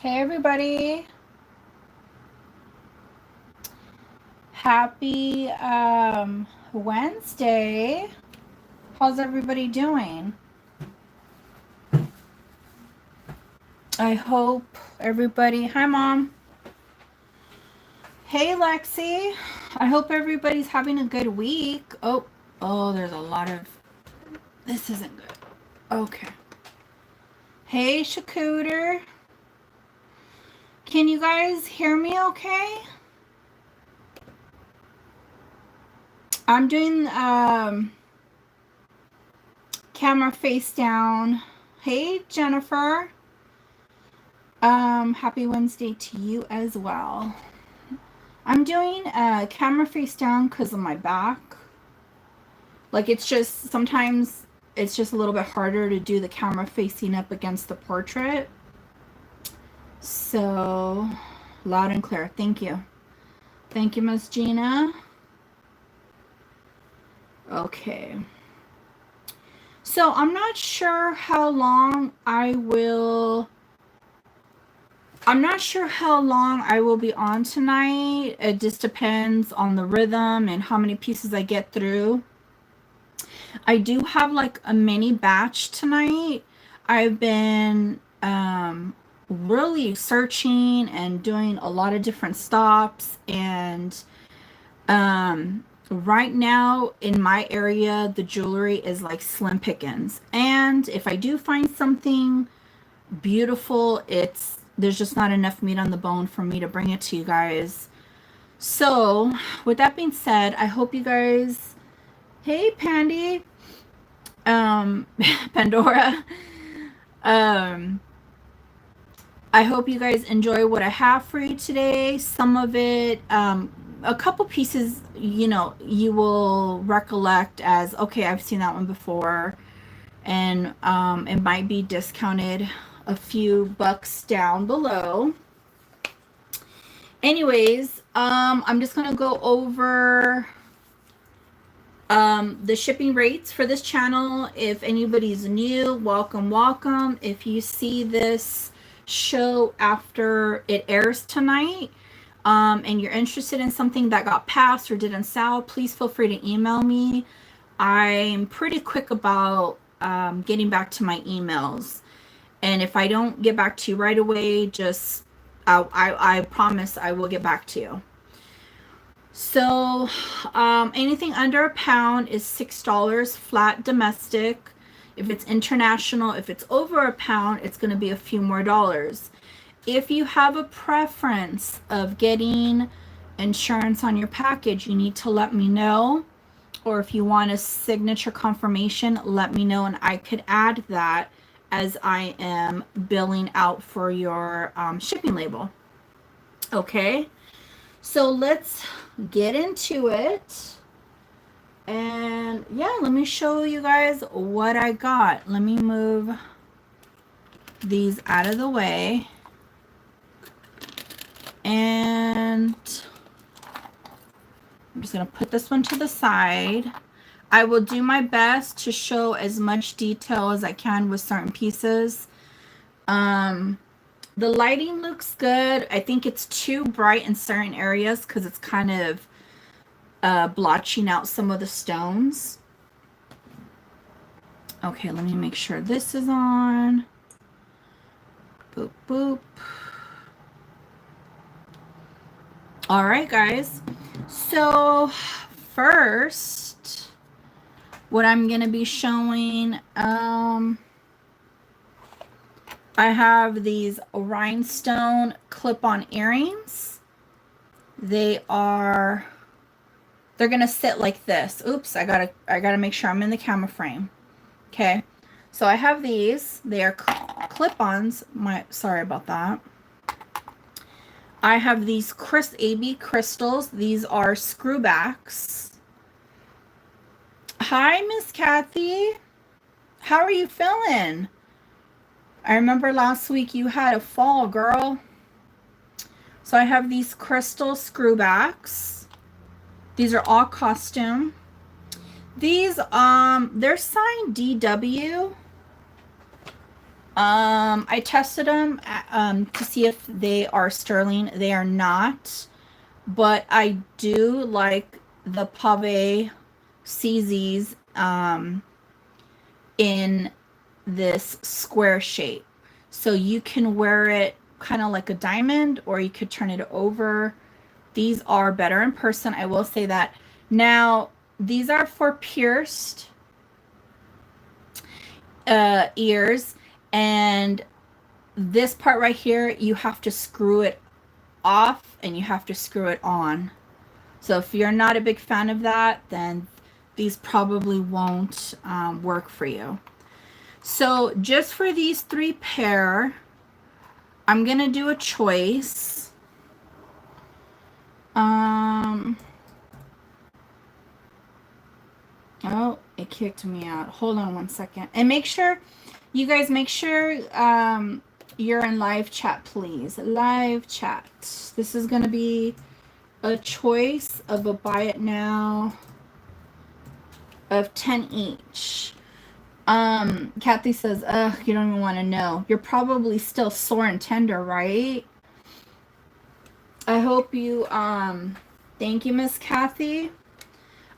Hey everybody. Happy Wednesday. How's everybody doing? I hope everybody, hi Mom. Hey Lexi. I hope everybody's having a good week. Oh, there's a lot of, this isn't good. Okay. Hey Shakooter. Can you guys hear me okay? I'm doing camera face down. Hey Jennifer. Happy Wednesday to you as well. I'm doing camera face down because of my back. Like it's just, sometimes it's just a little bit harder to do the camera facing up against the portrait. So, loud and clear. Thank you. Thank you, Miss Gina. Okay. So, I'm not sure how long I will be on tonight. It just depends on the rhythm and how many pieces I get through. I do have like a mini batch tonight. I've been really searching and doing a lot of different stops, and right now in my area the jewelry is like slim pickings, and if I do find something beautiful, there's just not enough meat on the bone for me to bring it to you guys. So with that being said, I hope you guys, hey Pandy, Pandora, I hope you guys enjoy what I have for you today. Some of it, a couple pieces, you know, you will recollect as, okay, I've seen that one before, and it might be discounted a few bucks down below. Anyways, I'm just gonna go over the shipping rates for this channel. If anybody's new, welcome. If you see this show after it airs tonight, and you're interested in something that got passed or didn't sell, please feel free to email me. I'm pretty quick about getting back to my emails, and if I don't get back to you right away, just I promise I will get back to you. So anything under a pound is $6 flat domestic. If it's international, if it's over a pound, it's going to be a few more dollars. If you have a preference of getting insurance on your package, you need to let me know. Or if you want a signature confirmation, let me know, and I could add that as I am billing out for your shipping label. Okay, so let's get into it. And yeah, let me show you guys what I got. Let me move these out of the way. And I'm just going to put this one to the side. I will do my best to show as much detail as I can with certain pieces. The lighting looks good. I think it's too bright in certain areas because it's kind of blotching out some of the stones. Okay, let me make sure this is on. Boop, boop. All right, guys. So first, what I'm going to be showing, I have these rhinestone clip-on earrings. They're gonna sit like this. Oops, I gotta make sure I'm in the camera frame. Okay, so I have these. They are clip-ons. Sorry about that. I have these AB crystals. These are screwbacks. Hi, Miss Kathy. How are you feeling? I remember last week you had a fall, girl. So I have these crystal screwbacks. These are all costume. These, they're signed DW. I tested them to see if they are sterling. They are not, but I do like the pave CZs in this square shape. So you can wear it kind of like a diamond, or you could turn it over. These are better in person, I will say that. Now, these are for pierced ears, and this part right here, you have to screw it off and you have to screw it on. So if you're not a big fan of that, then these probably won't work for you. So just for these 3 pair, I'm gonna do a choice. Oh, it kicked me out. Hold on one second. And make sure, you guys, make sure you're in live chat, please. Live chat. This is gonna be a choice of a buy it now of 10 each. Kathy says, ugh, you don't even want to know. You're probably still sore and tender, right? I hope you, thank you, Miss Kathy.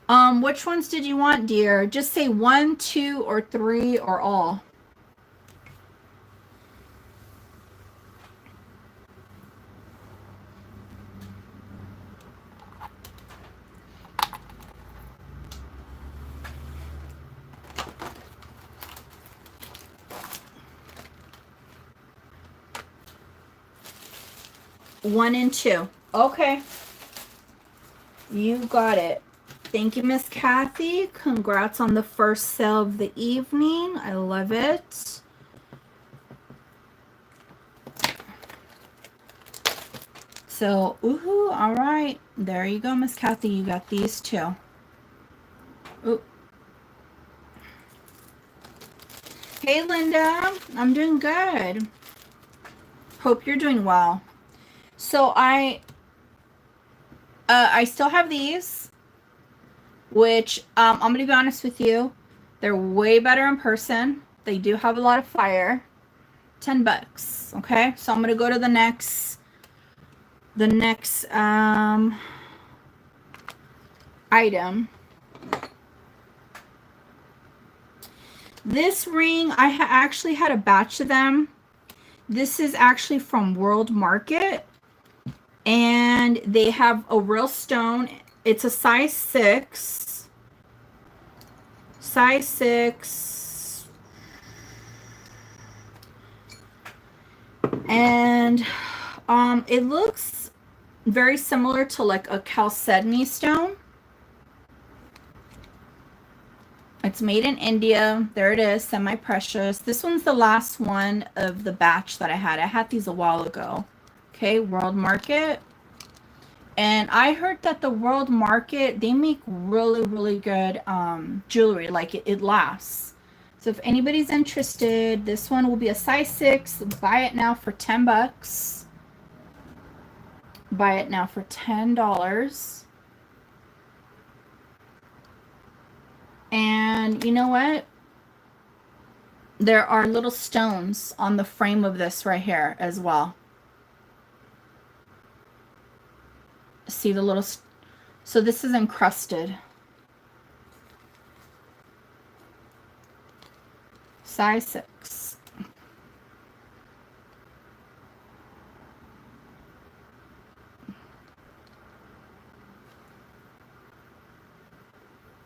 Which ones did you want, dear? Just say 1, 2, or 3, or all. One and 2. Okay. You got it. Thank you, Miss Kathy. Congrats on the first sale of the evening. I love it. So, ooh, all right. There you go, Miss Kathy. You got these 2. Ooh. Hey, Linda. I'm doing good. Hope you're doing well. So I still have these, which I'm going to be honest with you, they're way better in person. They do have a lot of fire. $10. Okay, so I'm going to go to the next item. This ring, I actually had a batch of them. This is actually from World Market, and they have a real stone. It's a size 6. Size 6. And it looks very similar to like a chalcedony stone. It's made in India. There it is, semi-precious. This one's the last one of the batch that I had. I had these a while ago. Okay, World Market. And I heard that the World Market, they make really, really good jewelry. Like it lasts. So if anybody's interested, this one will be a size 6. Buy it now for $10. Buy it now for $10. And you know what? There are little stones on the frame of this right here as well. See the little, so this is encrusted. Size 6.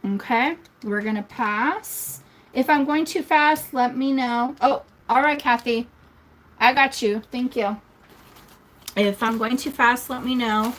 Okay, we're gonna pass. If I'm going too fast, let me know. Oh, all right, Kathy. I got you. Thank you. If I'm going too fast, let me know.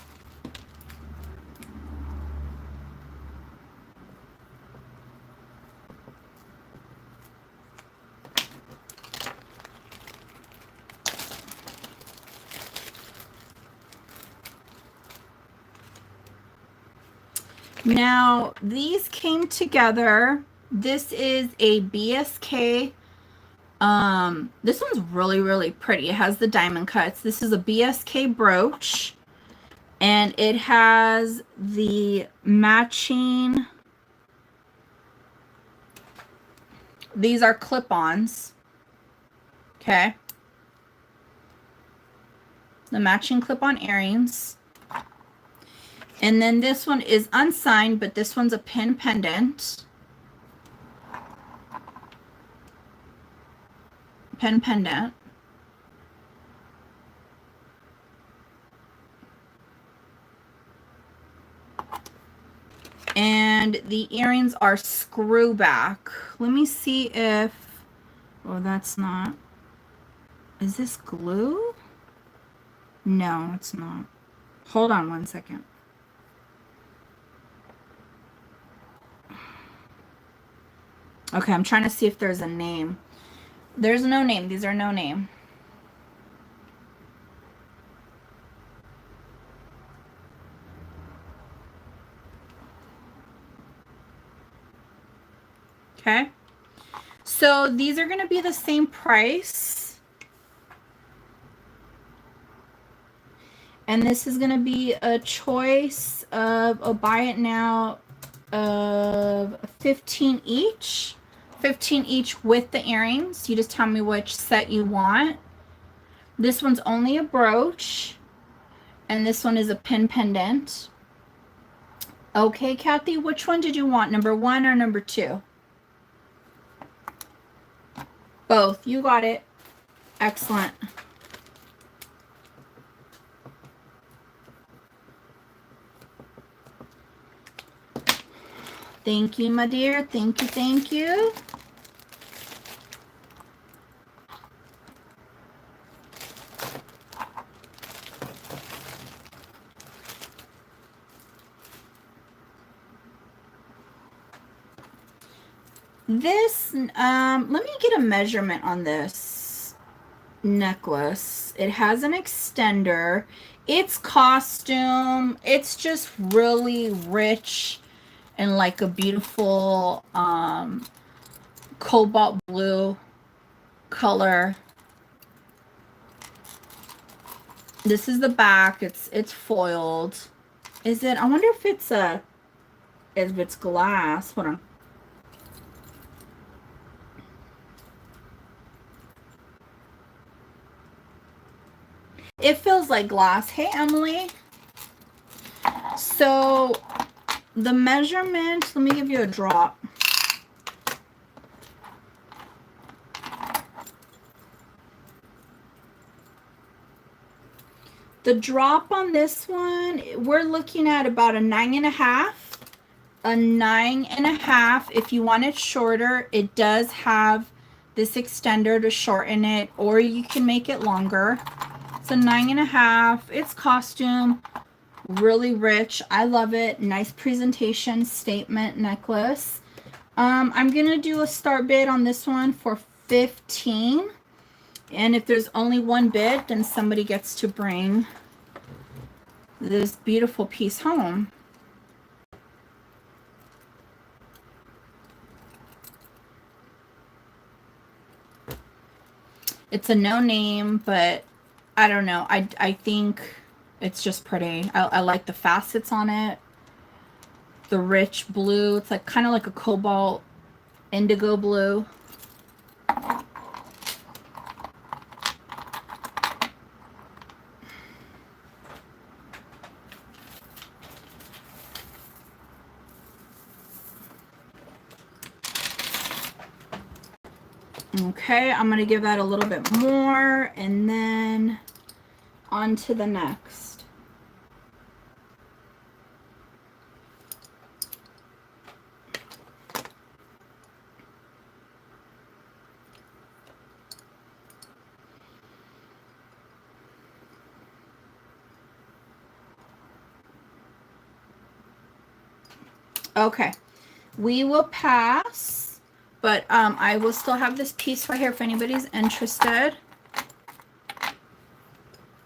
Now, these came together. This is a BSK. This one's really, really pretty. It has the diamond cuts. This is a BSK brooch. And it has the matching. These are clip-ons. Okay. The matching clip-on earrings. And then this one is unsigned, but this one's a pin pendant. Pin pendant. And the earrings are screw back. Let me see if, oh, that's not, is this glue? No, it's not. Hold on one second. Okay, I'm trying to see if there's a name. There's no name. These are no name. Okay. So these are going to be the same price. And this is going to be a choice of a buy it now of 15 each. 15 each with the earrings. You just tell me which set you want. This one's only a brooch. And this one is a pin pendant. Okay, Kathy, which one did you want? Number 1 or number 2? Both. You got it. Excellent. Thank you, my dear. Thank you, thank you. This, let me get a measurement on this necklace. It has an extender. It's costume. It's just really rich and like a beautiful cobalt blue color. This is the back. It's foiled. Is it? I wonder if it's glass. Hold on. It feels like glass. Hey, Emily. So the measurement, let me give you a drop. The drop on this one, we're looking at about a 9.5. A 9.5. If you want it shorter, it does have this extender to shorten it, or you can make it longer. It's a 9.5. It's costume, really rich. I love it. Nice presentation statement necklace. I'm gonna do a start bid on this one for 15. And if there's only one bid, then somebody gets to bring this beautiful piece home. It's a no name, but I don't know. I think it's just pretty. I like the facets on it. The rich blue. It's like kind of like a cobalt indigo blue. Okay, I'm going to give that a little bit more, and then on to the next. Okay, we will pass. But I will still have this piece right here if anybody's interested.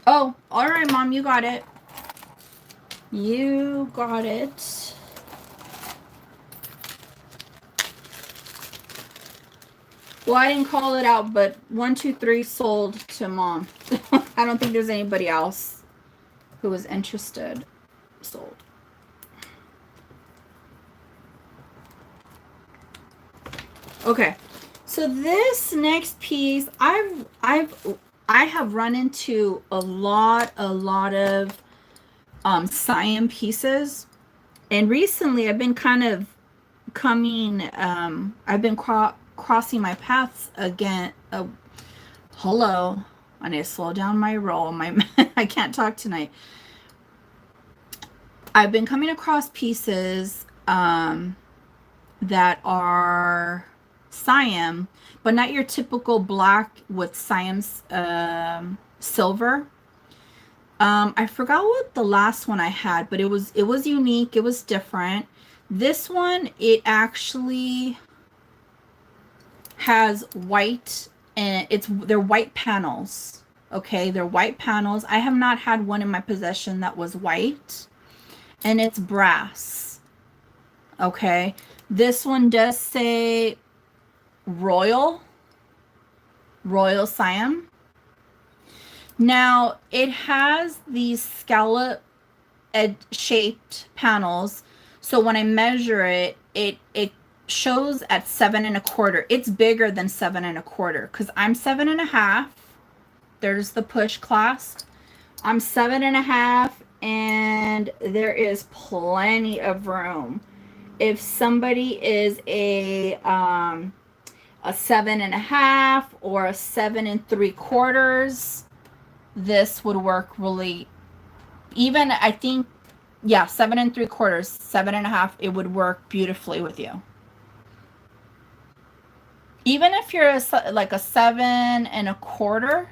Oh, all right, Mom, you got it. You got it. Well, I didn't call it out, but 1, 2, 3 sold to Mom. I don't think there's anybody else who was interested. Sold. Okay, So this next piece, I have run into a lot of Siam pieces, and recently I've been kind of coming. I've been crossing my paths again. Hello, I need to slow down my roll. I can't talk tonight. I've been coming across pieces that are Siam, but not your typical black with Siam's silver. I forgot what the last one I had, but it was unique. It was different. This one, it actually has white, and they're white panels. Okay, they're white panels. I have not had one in my possession that was white, and it's brass. Okay, this one does say Royal Siam. Now it has these scallop shaped panels, so when I measure it, it shows at 7.25. It's bigger than 7.25 because I'm 7.5. There's the push clasp. I'm 7.5, and there is plenty of room. If somebody is a 7.5 or a 7.75, this would work really. Even I think, yeah, 7.75, 7.5, it would work beautifully with you. Even if you're like a 7.25,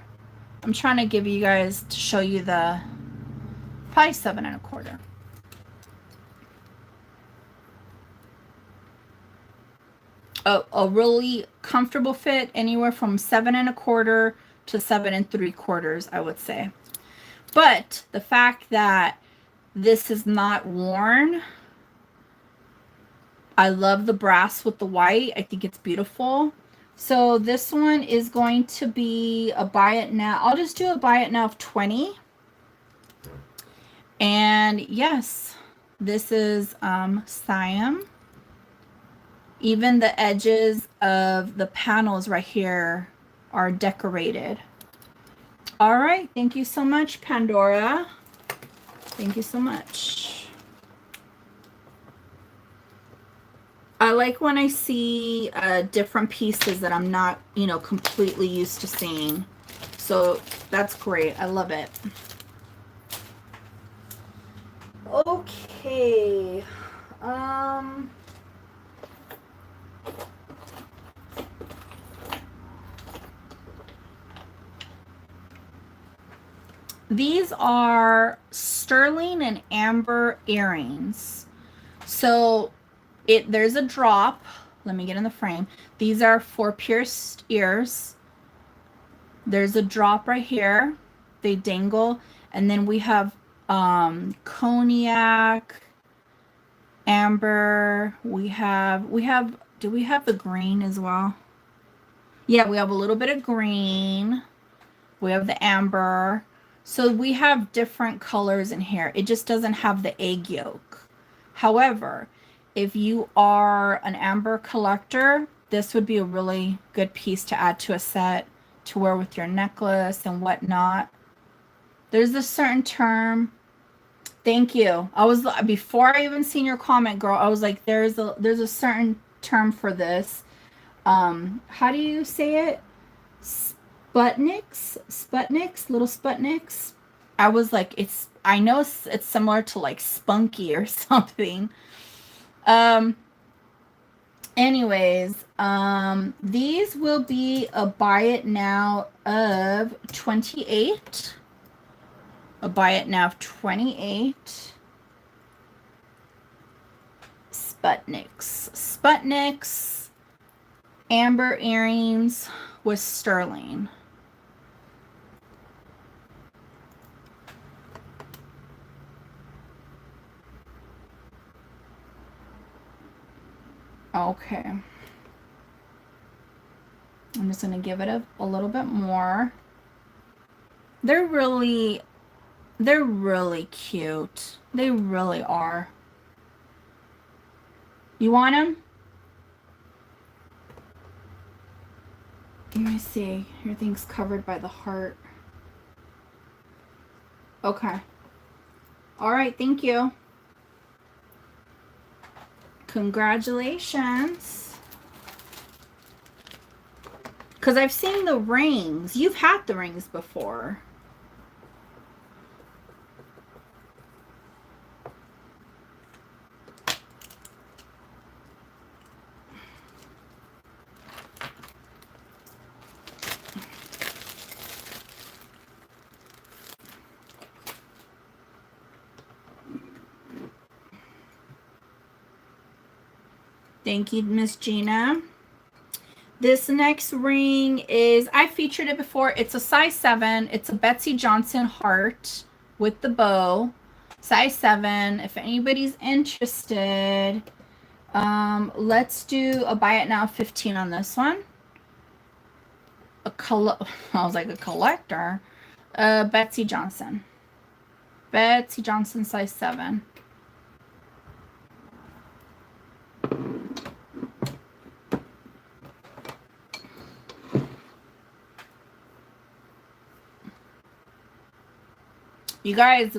I'm trying to give you guys to show you the probably 7.25. A really comfortable fit, anywhere from 7.25 to 7.75, I would say. But the fact that this is not worn, I love the brass with the white. I think it's beautiful. So this one is going to be a buy it now. I'll just do a buy it now of 20. And yes, this is Siam. Even the edges of the panels right here are decorated. All right, thank you so much, Pandora. Thank you so much. I like when I see different pieces that I'm not, completely used to seeing. So that's great. I love it. Okay. These are sterling and amber earrings. So there's a drop. Let me get in the frame. These are for pierced ears. There's a drop right here. They dangle. And then we have cognac, amber. Do we have the green as well? Yeah, we have a little bit of green. We have the amber. So we have different colors in here. It just doesn't have the egg yolk. However, if you are an amber collector, this would be a really good piece to add to a set to wear with your necklace and whatnot. There's a certain term. Thank you. Before I even seen your comment, girl, I was like, there's a certain term for this. How do you say it? Sputniks, little Sputniks. I was like, I know it's similar to like spunky or something. Anyways, these will be a buy it now of 28. A buy it now of 28. Sputniks, amber earrings with sterling. Okay. I'm just going to give it a little bit more. They're really cute. They really are. You want them? Let me see. Everything's covered by the heart. Okay. All right. Thank you. Congratulations. Because I've seen the rings. You've had the rings before. Thank you, Miss Gina. This next ring is, I featured it before. It's a size 7. It's a Betsy Johnson heart with the bow. Size 7. If anybody's interested, let's do a buy it now 15 on this one. I was like a collector. Betsy Johnson. Betsy Johnson size 7. You guys,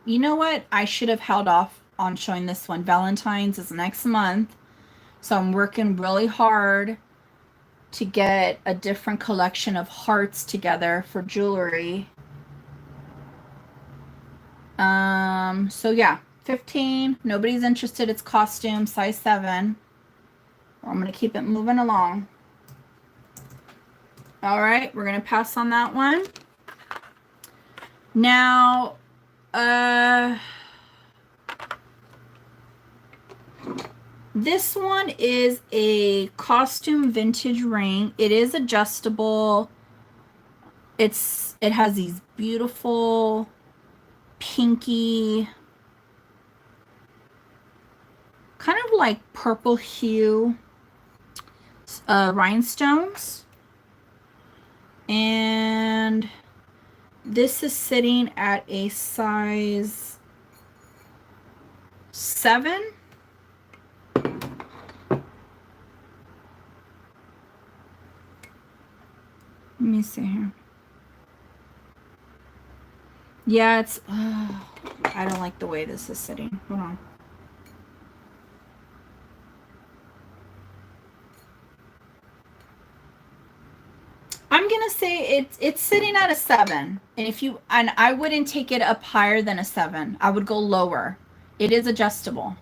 you know what? I should have held off on showing this one. Valentine's is next month. So I'm working really hard to get a different collection of hearts together for jewelry. So yeah, 15. Nobody's interested. It's costume, size 7. I'm going to keep it moving along. All right, we're going to pass on that one. Now, this one is a costume vintage ring. It is adjustable. It has these beautiful pinky, kind of like purple hue rhinestones. And this is sitting at a size 7. Let me see here. Yeah, it's, I don't like the way this is sitting. Hold on. I'm gonna say it's sitting at a 7, and I wouldn't take it up higher than a 7. I would go lower. It is adjustable,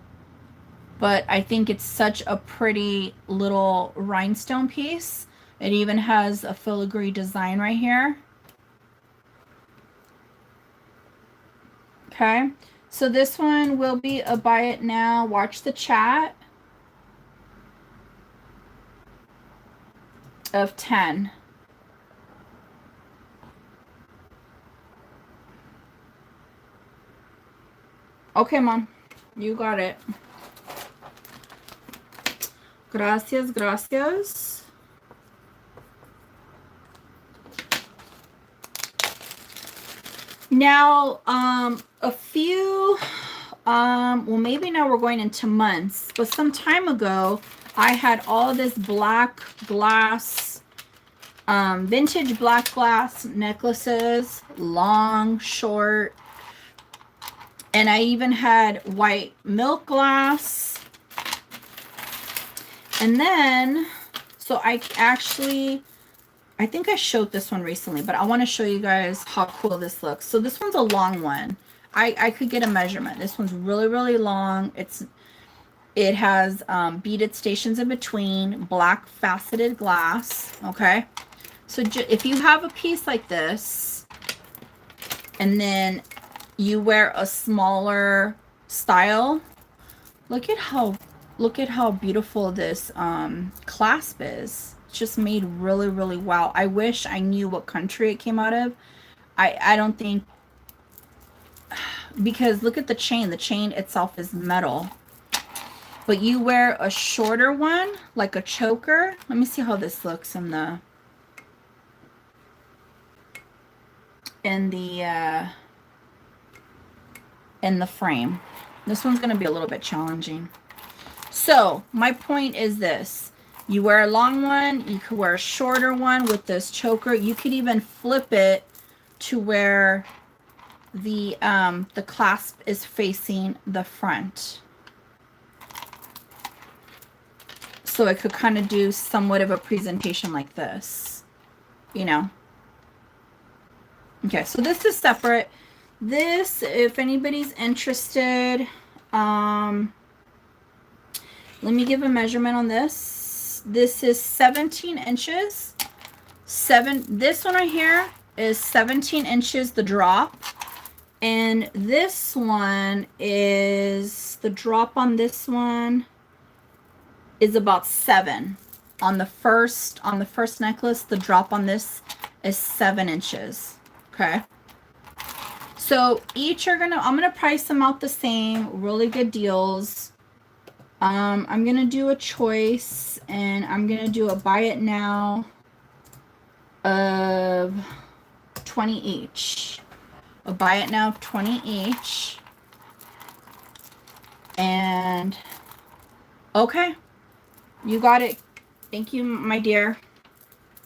but I think it's such a pretty little rhinestone piece. It even has a filigree design right here. Okay, so this one will be a buy it now. Watch the chat of 10. Okay, Mom. You got it. Gracias, gracias. Now, a few, well, maybe now we're going into months, but some time ago, I had all this black glass, vintage black glass necklaces, long, short, and I even had white milk glass. And then, so I think I showed this one recently, but I want to show you guys how cool this looks. So this one's a long one. I could get a measurement. This one's really, really long. It has beaded stations in between, black faceted glass. Okay. So if you have a piece like this, and then you wear a smaller style, look at how beautiful this clasp is. It's just made really, really wow. I wish I knew what country it came out of. I don't think, because look at the chain. The chain itself is metal. But you wear a shorter one, like a choker. Let me see how this looks in the frame. This one's going to be a little bit challenging. So my point is this. You wear a long one, you could wear a shorter one with this choker. You could even flip it to where the clasp is facing the front. So it could kind of do somewhat of a presentation like this, you know. Okay, so this is separate. This, if anybody's interested, let me give a measurement on this. This is 17 inches. This one right here is 17 inches, the drop. And this one is, the drop on this one is about 7. On the first necklace, the drop on this is 7 inches. Okay. So each are I'm gonna price them out the same, really good deals. I'm gonna do a choice, and I'm gonna do a buy it now of 20 each. A buy it now of 20 each. And okay, you got it. Thank you, my dear.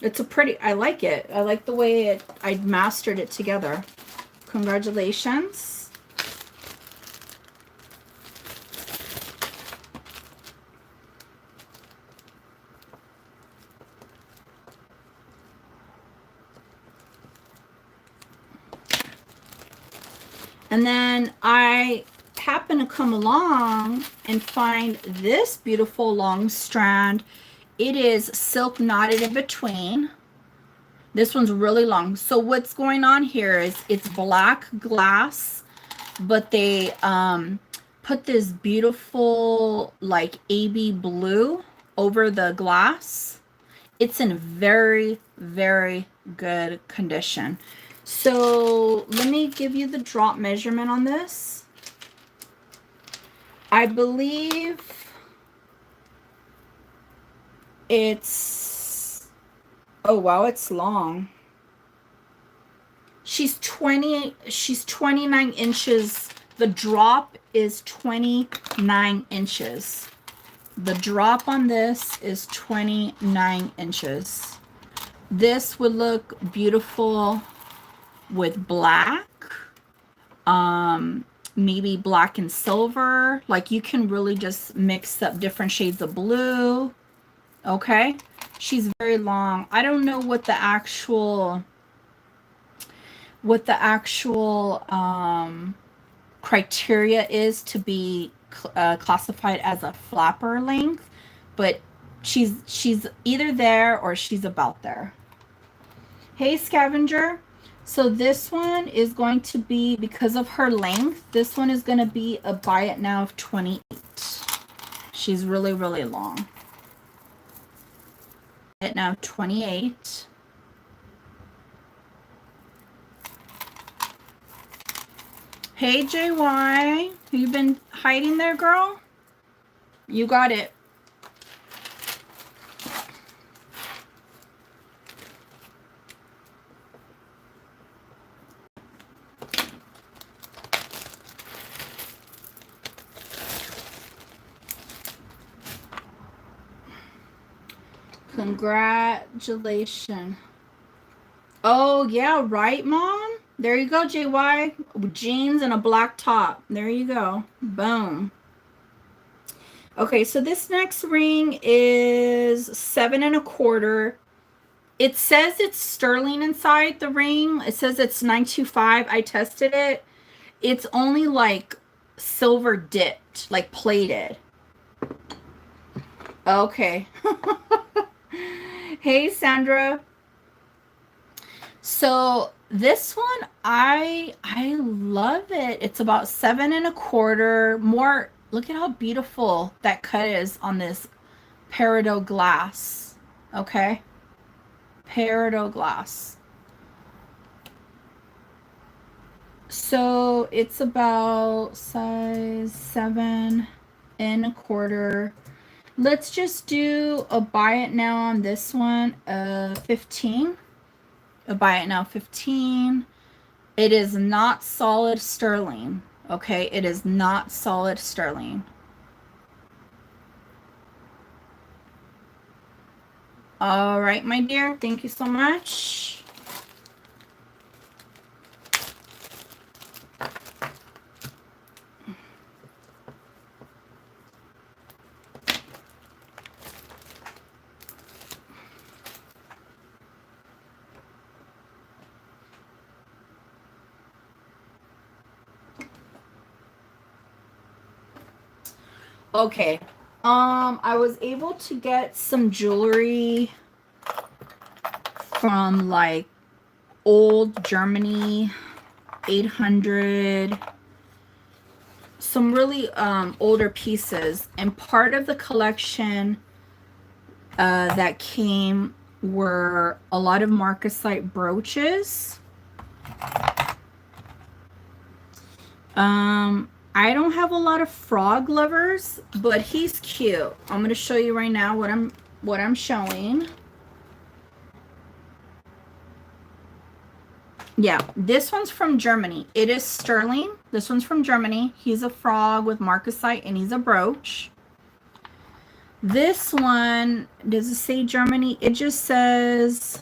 It's a pretty, I like it. I like the way I mastered it together. Congratulations. And then I happen to come along and find this beautiful long strand. It is silk knotted in between. This one's really long. So what's going on here is it's black glass, but they put this beautiful like AB blue over the glass. It's in very, very good condition. So let me give you the drop measurement on this. I believe it's, oh wow, it's long. She's 29 inches. The drop is 29 inches. The drop on this is 29 inches. This would look beautiful with black, maybe black and silver. Like you can really just mix up different shades of blue. Okay, she's very long. I don't know what the actual criteria is to be classified as a flapper length, but she's either there or she's about there. Hey, Scavenger. So this one is going to be, because of her length, this one is going to be a buy it now of 28. She's really, really long. Buy it now 28. Hey, JY. You been hiding there, girl? You got it. Congratulations. Oh, yeah, right, Mom? There you go, JY. Jeans and a black top. There you go. Boom. Okay, so this next ring is 7 1/4. It says it's sterling inside the ring. It says it's 925. I tested it. It's only like silver dipped, like plated. Okay. Hey, Sandra. So this one, I love it. It's about 7 1/4. More, look at how beautiful that cut is on this peridot glass. Okay, peridot glass. So it's about size 7 1/4. Let's just do a buy it now on this one, 15. A buy it now 15. It is not solid sterling. Okay, it is not solid sterling. All right, my dear. Thank you so much. Okay. I was able to get some jewelry from like old Germany, 800, some really older pieces, and part of the collection that came were a lot of marcasite brooches. I don't have a lot of frog lovers, but he's cute. I'm going to show you right now what I'm showing. Yeah, this one's from Germany. It is sterling. This one's from Germany. He's a frog with marcasite and he's a brooch. This one, does it say Germany? It just says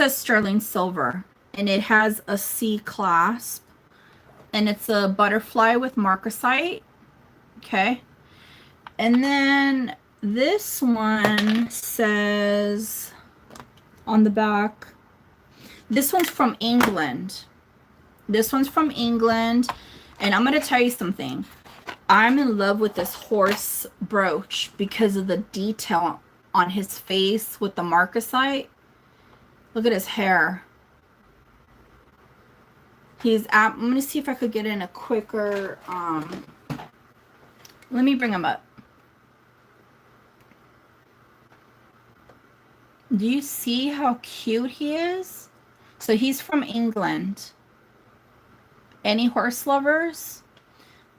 sterling silver, and it has a C clasp, and it's a butterfly with marcasite. Okay. And then this one says on the back, this one's from England. This one's from England. And I'm going to tell you something. I'm in love with this horse brooch because of the detail on his face with the marcasite. Look at his hair. I'm going to see if I could get in a quicker, let me bring him up. Do you see how cute he is? So he's from England. Any horse lovers?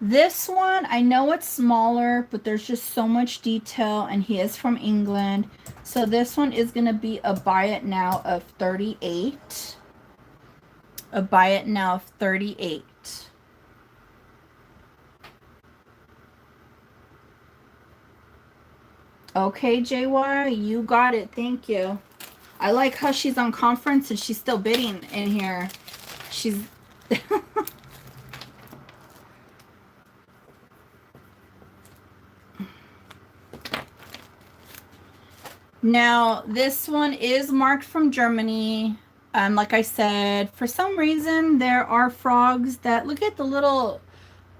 This one, I know it's smaller, but there's just so much detail, and he is from England. So this one is going to be a buy it now of 38. A buy it now of 38. Okay, JY, you got it. Thank you. I like how she's on conference and she's still bidding in here. She's... Now, this one is marked from Germany. Like I said, for some reason, there are frogs that... Look at the little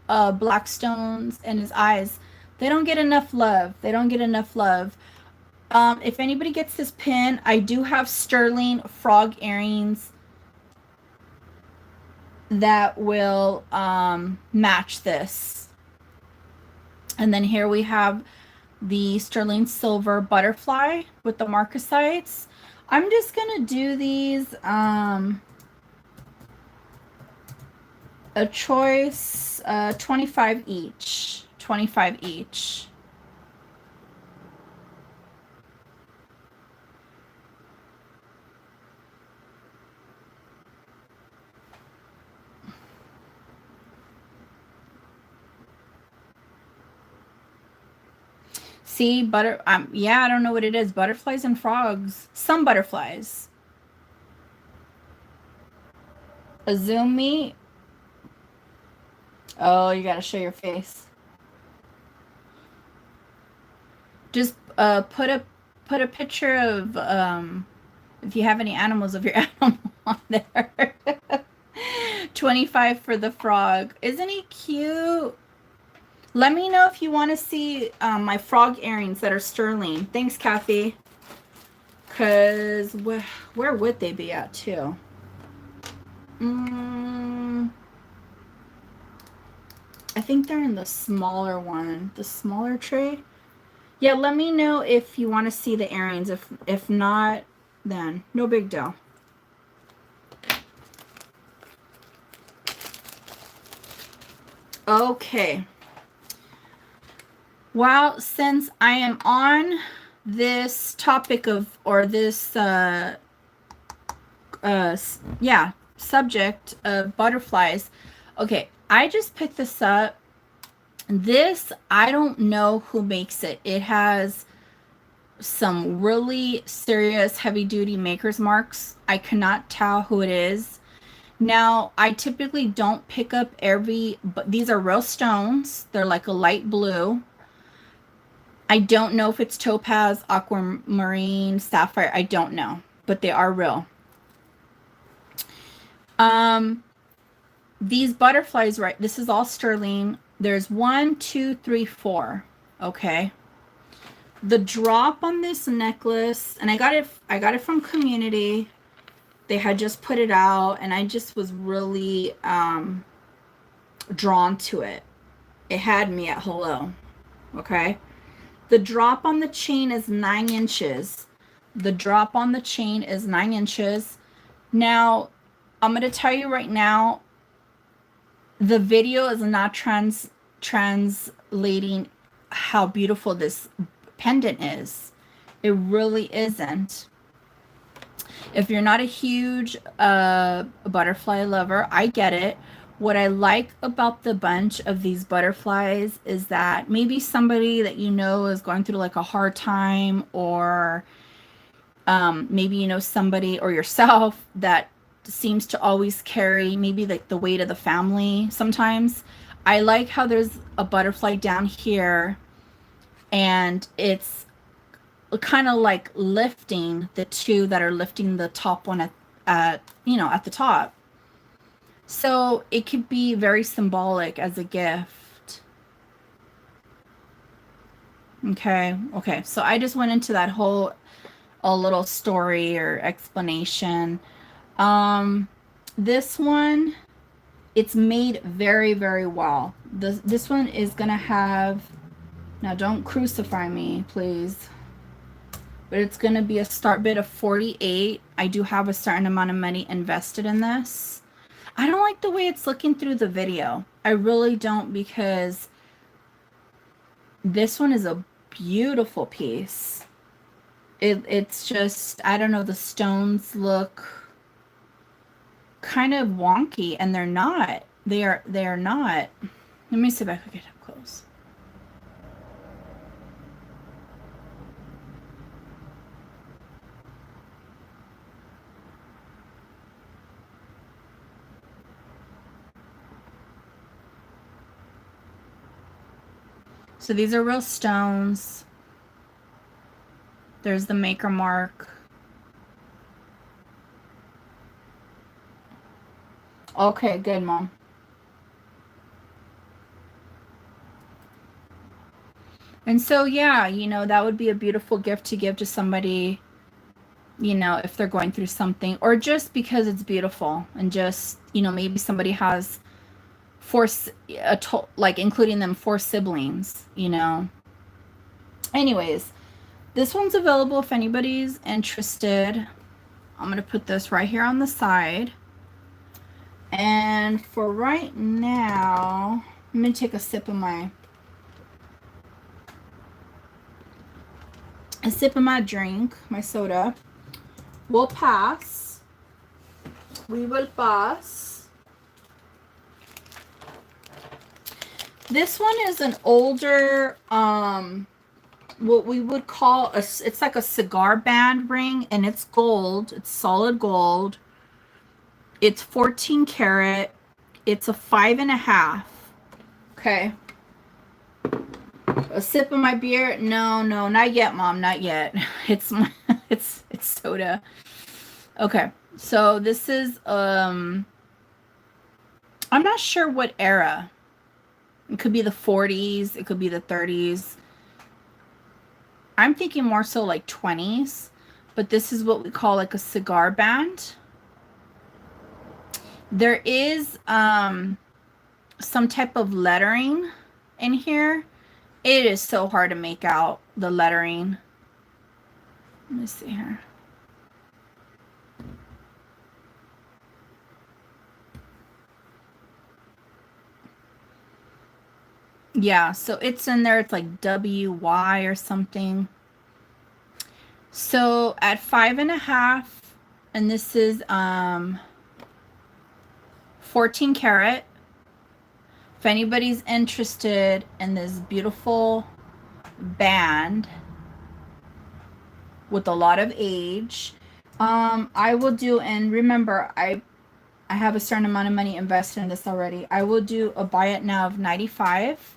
black stones in his eyes. They don't get enough love. They don't get enough love. If anybody gets this pin, I do have sterling frog earrings that will match this. And then here we have the sterling silver butterfly with the marcasites. I'm just gonna do these a choice 25 each. 25 each. See, yeah, I don't know what it is. Butterflies and frogs. Some butterflies. Azumi. Oh, you gotta show your face. Just put a picture of if you have any animals of your animal on there. 25 for the frog. Isn't he cute? Let me know if you want to see my frog earrings that are sterling. Thanks, Kathy. Because where would they be at, too? I think they're in the smaller one. The smaller tray. Yeah, let me know if you want to see the earrings. If not, then no big deal. Okay. Well, since I am on this topic of, or this, subject of butterflies. Okay, I just picked this up This, I don't know who makes it. It has some really serious heavy duty maker's marks. I cannot tell who it is. Now, I typically don't pick up but these are real stones. They're like a light blue. I don't know if it's topaz, aquamarine, sapphire. I don't know, but they are real. These butterflies, right? This is all sterling. There's 1, 2, 3, 4. Okay. The drop on this necklace, and I got it from Community. They had just put it out, and I just was really drawn to it. It had me at hello. Okay. The drop on the chain is 9 inches. The drop on the chain is 9 inches. Now, I'm going to tell you right now, the video is not translating how beautiful this pendant is. It really isn't. If you're not a huge butterfly lover, I get it. What I like about the bunch of these butterflies is that maybe somebody that you know is going through like a hard time, or maybe you know somebody or yourself that seems to always carry maybe like the weight of the family sometimes. I like how there's a butterfly down here, and it's kind of like lifting the two that are lifting the top one at the top. So it could be very symbolic as a gift. Okay. So I just went into that whole a little story or explanation. This one, it's made very, very well. This one is gonna have, now don't crucify me, please, but it's gonna be a start bid of 48. I do have a certain amount of money invested in this. I don't like the way it's looking through the video. I really don't, because this one is a beautiful piece. It's just, I don't know, the stones look kind of wonky, and they're not. They are not. Let me see if I can get up close. So these are real stones. There's the maker mark. Okay, good, Mom. And so, yeah, you know, that would be a beautiful gift to give to somebody, you know, if they're going through something, or just because it's beautiful, and just, you know, maybe somebody has like including them 4 siblings, you know. Anyways, this one's available if anybody's interested. I'm going to put this right here on the side. And for right now, I'm going to take a sip of my drink, my soda. We'll pass. We will pass. This one is an older, what we would call it's like a cigar band ring, and it's gold. It's solid gold. It's 14 karat. It's a 5.5. Okay. A sip of my beer. No, not yet, Mom. Not yet. It's soda. Okay. So this is, I'm not sure what era. It could be the 40s. It could be the 30s. I'm thinking more so like 20s. But this is what we call like a cigar band. There is some type of lettering in here. It is so hard to make out the lettering. Let me see here. Yeah, so it's in there. It's like WY or something. So at 5.5, and this is 14 karat. If anybody's interested in this beautiful band with a lot of age, I will do, and remember, I have a certain amount of money invested in this already. I will do a buy it now of 95.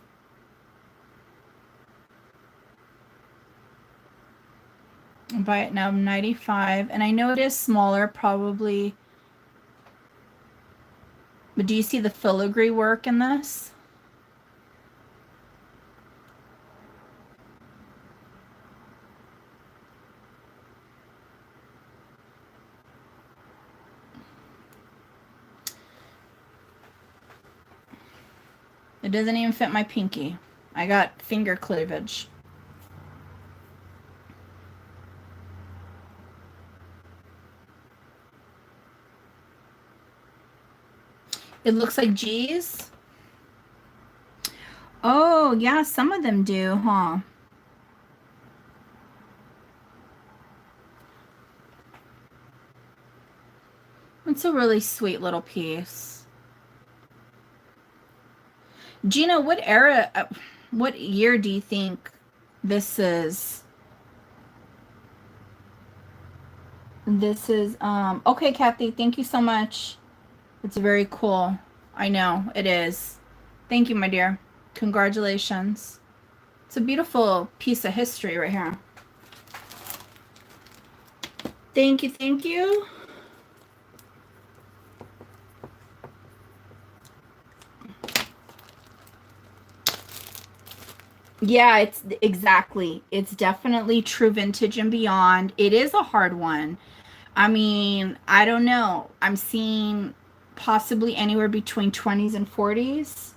Buy it now of 95. And I know it is smaller probably. But do you see the filigree work in this? It doesn't even fit my pinky. I got finger cleavage. It looks like G's. Oh, yeah, some of them do, huh? It's a really sweet little piece. Gina, what era, what year do you think this is? This is, okay, Kathy, thank you so much. It's very cool. I know, it is. Thank you, my dear. Congratulations. It's a beautiful piece of history right here. Thank you, thank you. Yeah, it's exactly. It's definitely true vintage and beyond. It is a hard one. I mean, I don't know. I'm seeing possibly anywhere between 20s and 40s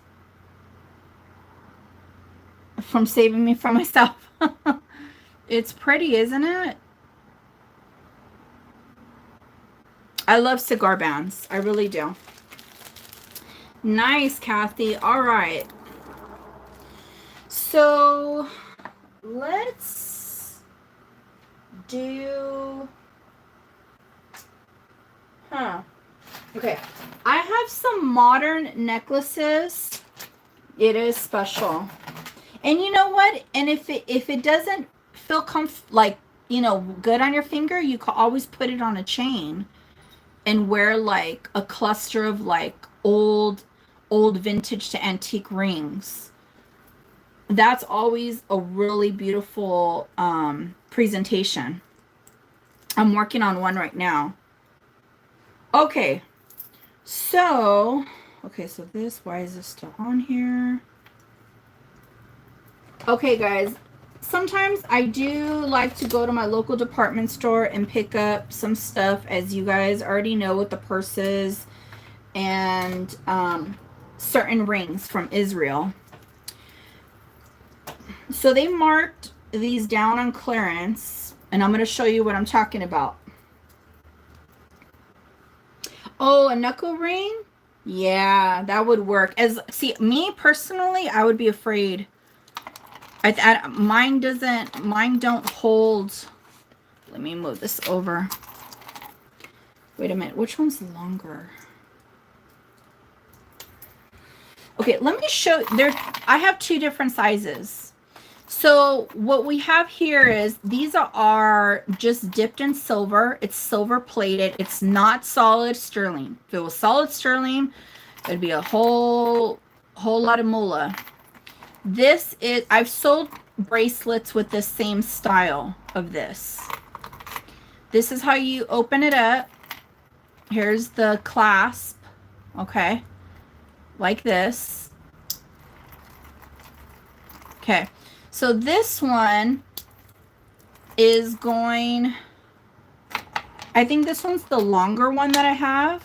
from saving me from myself. It's pretty, isn't it? I love cigar bands. I really do. Nice, Kathy. All right. So let's do, okay. I have some modern necklaces. It is special. And you know what? And if it doesn't feel like, you know, good on your finger, you can always put it on a chain and wear like a cluster of like old vintage to antique rings. That's always a really beautiful presentation. I'm working on one right now. Okay, so this, why is this still on here? Okay, guys, sometimes I do like to go to my local department store and pick up some stuff, as you guys already know, with the purses and certain rings from Israel. So they marked these down on clearance, and I'm going to show you what I'm talking about. Oh, a knuckle ring? Yeah, that would work. See, me personally, I would be afraid. Mine don't hold. Let me move this over. Wait a minute, which one's longer? Okay, let me show I have two different sizes. So what we have here is, these are just dipped in silver. It's silver plated. It's not solid sterling. If it was solid sterling, it'd be a whole lot of moolah. This is, I've sold bracelets with the same style of this. This is how you open it up. Here's the clasp, okay, like this. Okay, so this one is going, I think this one's the longer one that I have.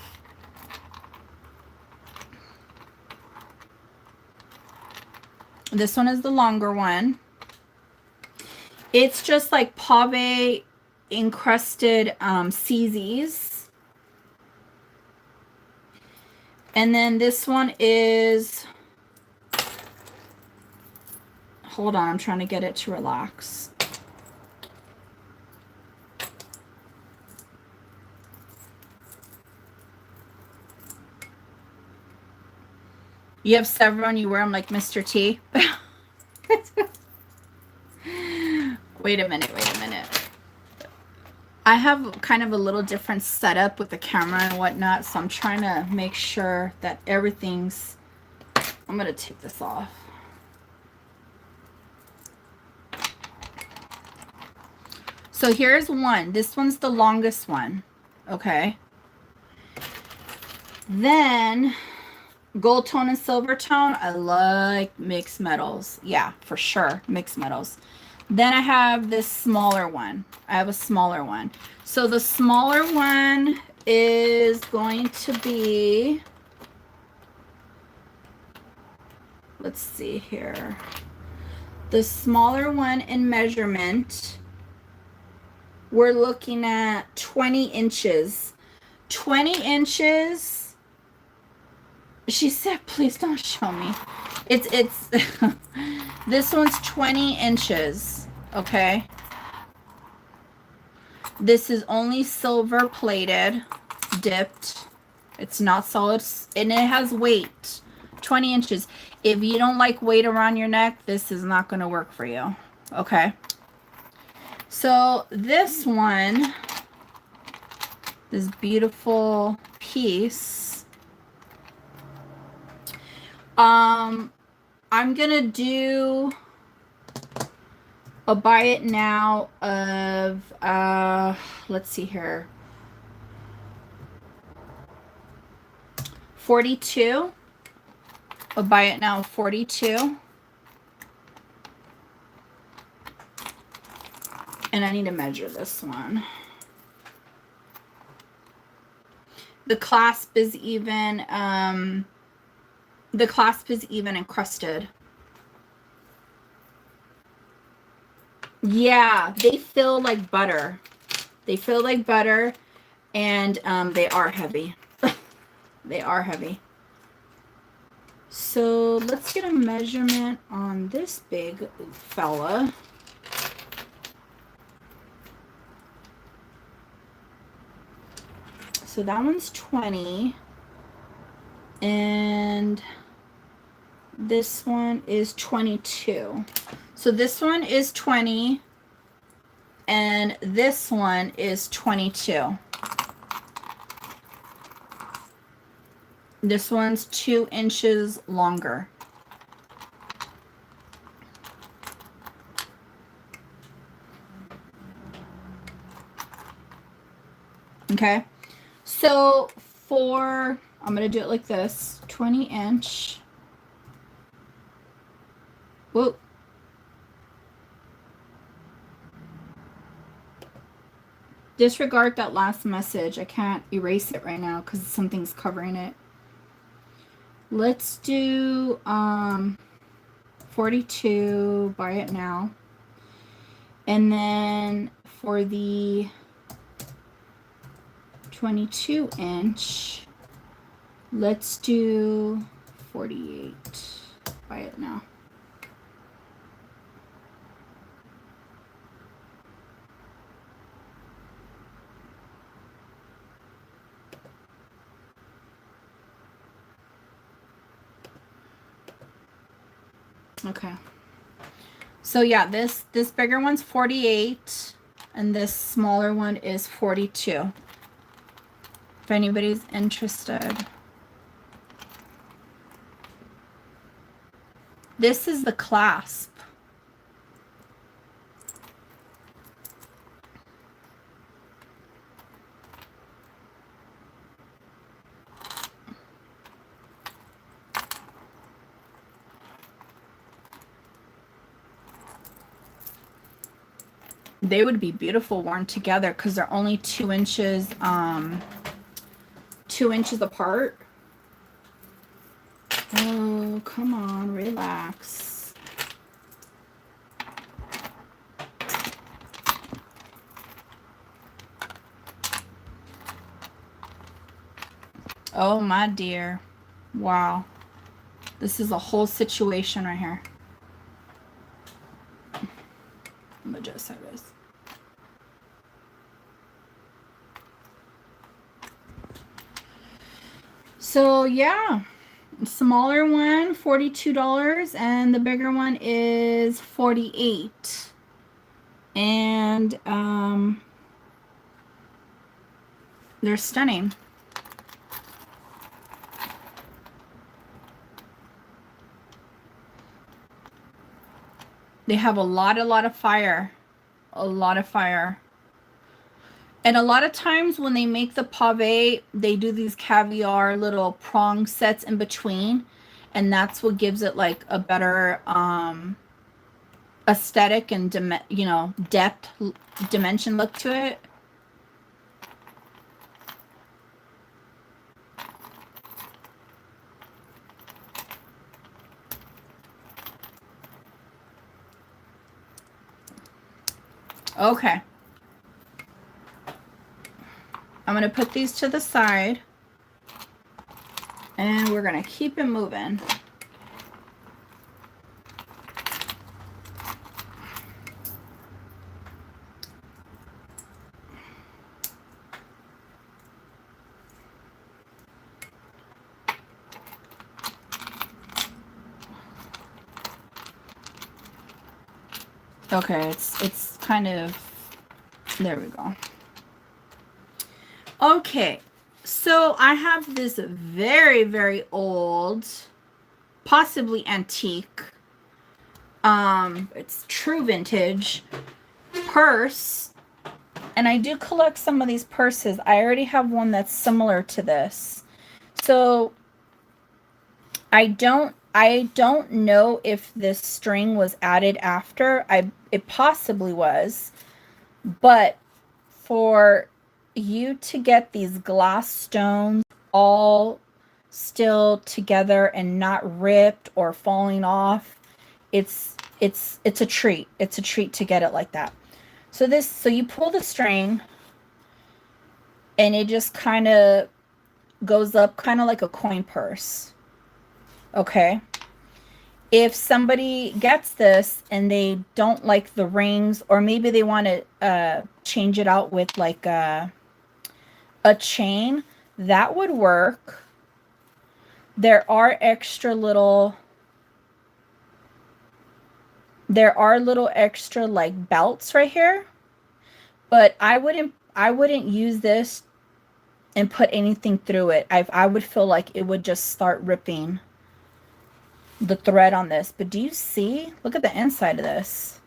This one is the longer one. It's just like pave encrusted CZs. And then this one is, hold on, I'm trying to get it to relax. You have several and you wear them like Mr. T. Wait a minute, wait a minute. I have kind of a little different setup with the camera and whatnot, so I'm trying to make sure that everything's... I'm going to take this off. So here's one. This one's the longest one. Okay. Then gold tone and silver tone. I like mixed metals. Yeah, for sure. Mixed metals. Then I have this smaller one. I have a smaller one. So the smaller one is going to be, let's see here. The smaller one in measurement, we're looking at 20 inches. 20 inches. She said, please don't show me. It's this one's 20 inches. Okay. This is only silver plated, dipped. It's not solid, and it has weight. 20 inches. If you don't like weight around your neck, this is not going to work for you. Okay. So this one, this beautiful piece, I'm gonna do a buy it now of let's see here, 42. A buy it now of 42. And I need to measure this one. The clasp is even, encrusted. Yeah, they feel like butter. They feel like butter, and they are heavy. They are heavy. So let's get a measurement on this big fella. So that one's 20, and this one is 22. So this one is 20, and this one is 22. This one's 2 inches longer. Okay. So for, I'm going to do it like this, 20 inch. Whoa. Disregard that last message. I can't erase it right now because something's covering it. Let's do 42, buy it now. And then for the 22 inch, let's do 48, buy it now. Okay. So yeah, this bigger one's 48 and this smaller one is 42. If anybody's interested. This is the clasp. They would be beautiful worn together because they're only 2 inches 2 inches apart. Oh, come on, relax. Oh my dear. Wow. This is a whole situation right here. I'm gonna just say this. So yeah, Smaller one, $42, and the bigger one is $48. And they're stunning. They have a lot of fire. A lot of fire. And a lot of times when they make the pave, they do these caviar little prong sets in between. And that's what gives it like a better aesthetic and, depth, dimension look to it. Okay. I'm going to put these to the side. And we're going to keep it moving. Okay, it's kind of, there we go. Okay, so I have this very, very old, possibly antique, it's true vintage purse, and I do collect some of these purses. I already have one that's similar to this. So I don't know if this string was added after. It possibly was, but for you to get these glass stones all still together and not ripped or falling off, it's a treat. It's a treat to get it like that. So you pull the string and it just kind of goes up kind of like a coin purse. Okay. If somebody gets this and they don't like the rings, or maybe they want to change it out with like a chain, that would work. There are little extra like belts right here, but I wouldn't use this and put anything through it. I would feel like it would just start ripping the thread on this. But do you see? Look at the inside of this.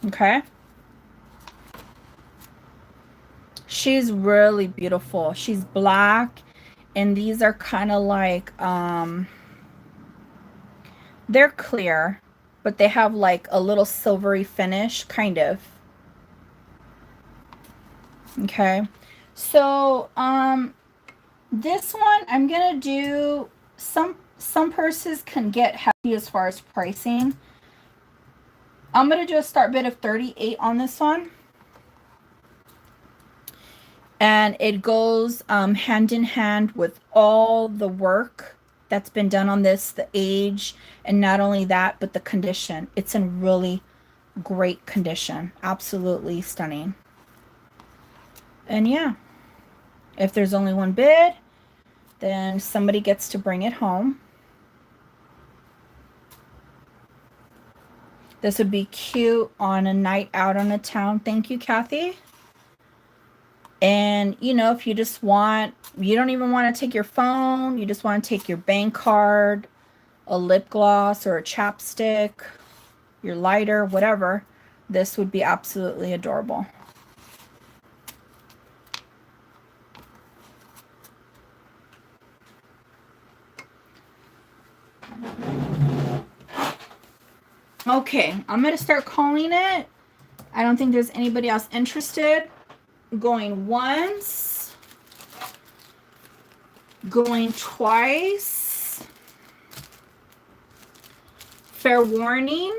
Okay. She's really beautiful. She's black, and these are kind of like they're clear, but they have like a little silvery finish, kind of. Okay. So this one I'm gonna do some purses can get heavy as far as pricing. I'm going to do a start bid of $38 on this one. And it goes hand in hand with all the work that's been done on this, the age, and not only that, but the condition. It's in really great condition. Absolutely stunning. And yeah, if there's only one bid, then somebody gets to bring it home. This would be cute on a night out on a town. Thank you, Kathy. And, you know, if you just want, you don't even want to take your phone, you just want to take your bank card, a lip gloss or a chapstick, your lighter, whatever, this would be absolutely adorable. Okay, I'm going to start calling it. I don't think there's anybody else interested. Going once. Going twice. Fair warning.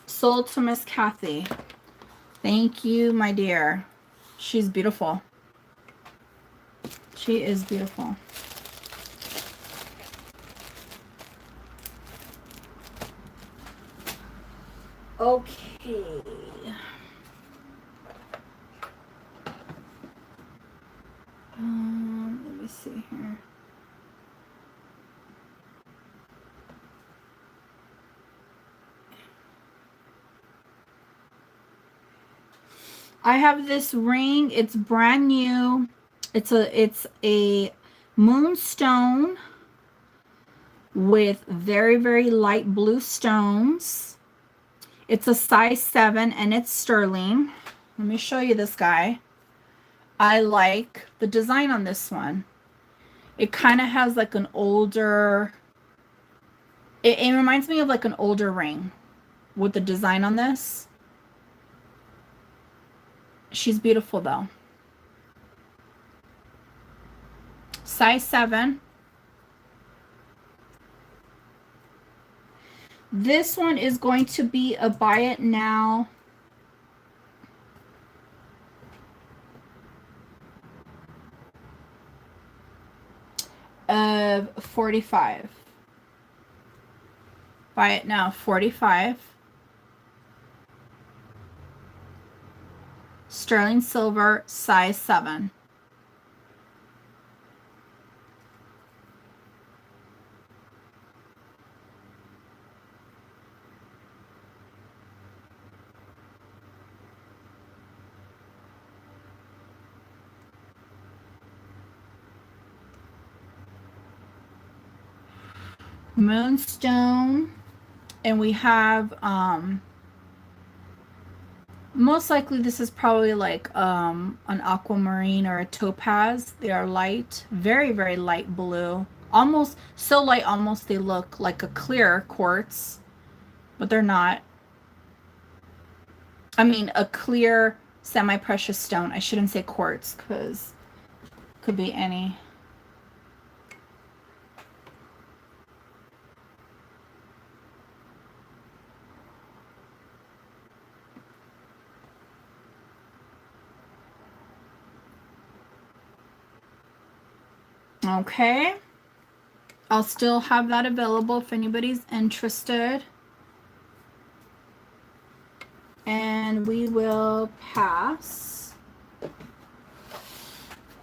Sold to Miss Kathy. Thank you, my dear. She's beautiful. She is beautiful. Okay. I have this ring. It's brand new. It's a moonstone with very, very light blue stones. It's a size 7 and it's sterling. Let me show you this guy. I like the design on this one. It kind of has like an older, it reminds me of like an older ring with the design on this. She's beautiful though. Size 7. This one is going to be a buy it now. Of 45. Buy it now, 45. Sterling silver, size 7. Moonstone, and we have most likely this is probably like an aquamarine or a topaz. They are light, very, very light blue, almost so light almost they look like a clear quartz, but they're not. I mean a clear semi-precious stone. I shouldn't say quartz because could be any. Okay, I'll still have that available if anybody's interested. And we will pass.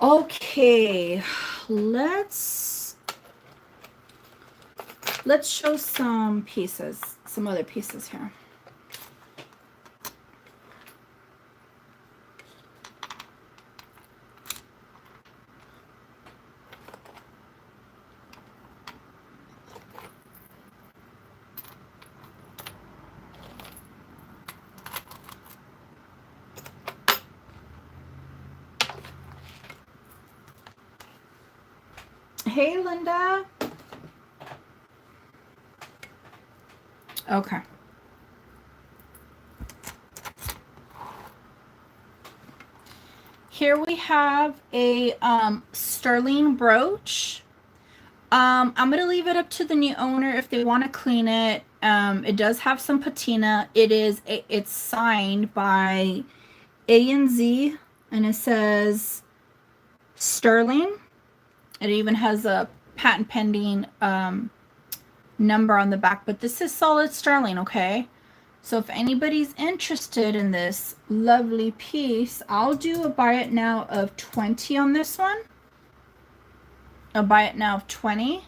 Okay, let's show some pieces, some other pieces here. Hey, Linda. Okay. Here we have a sterling brooch. I'm going to leave it up to the new owner if they want to clean it. It does have some patina. It's signed by A&Z, and it says sterling. It even has a patent pending number on the back, but this is solid sterling, okay? So if anybody's interested in this lovely piece, I'll do a buy it now of 20 on this one. A buy it now of 20.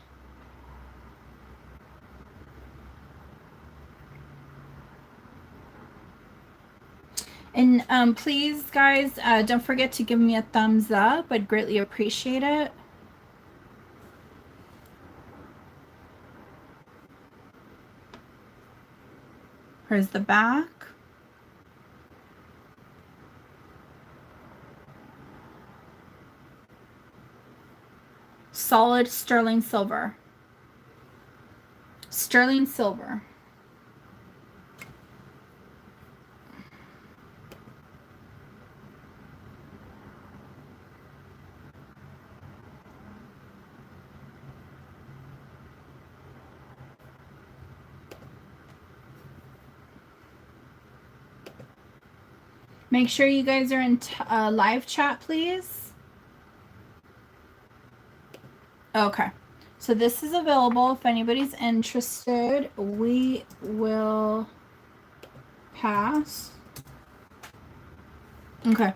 And please, guys, don't forget to give me a thumbs up. I'd greatly appreciate it. Here's the back. Solid sterling silver. Sterling silver. Make sure you guys are in live chat, please. Okay, so this is available if anybody's interested. We will pass. Okay,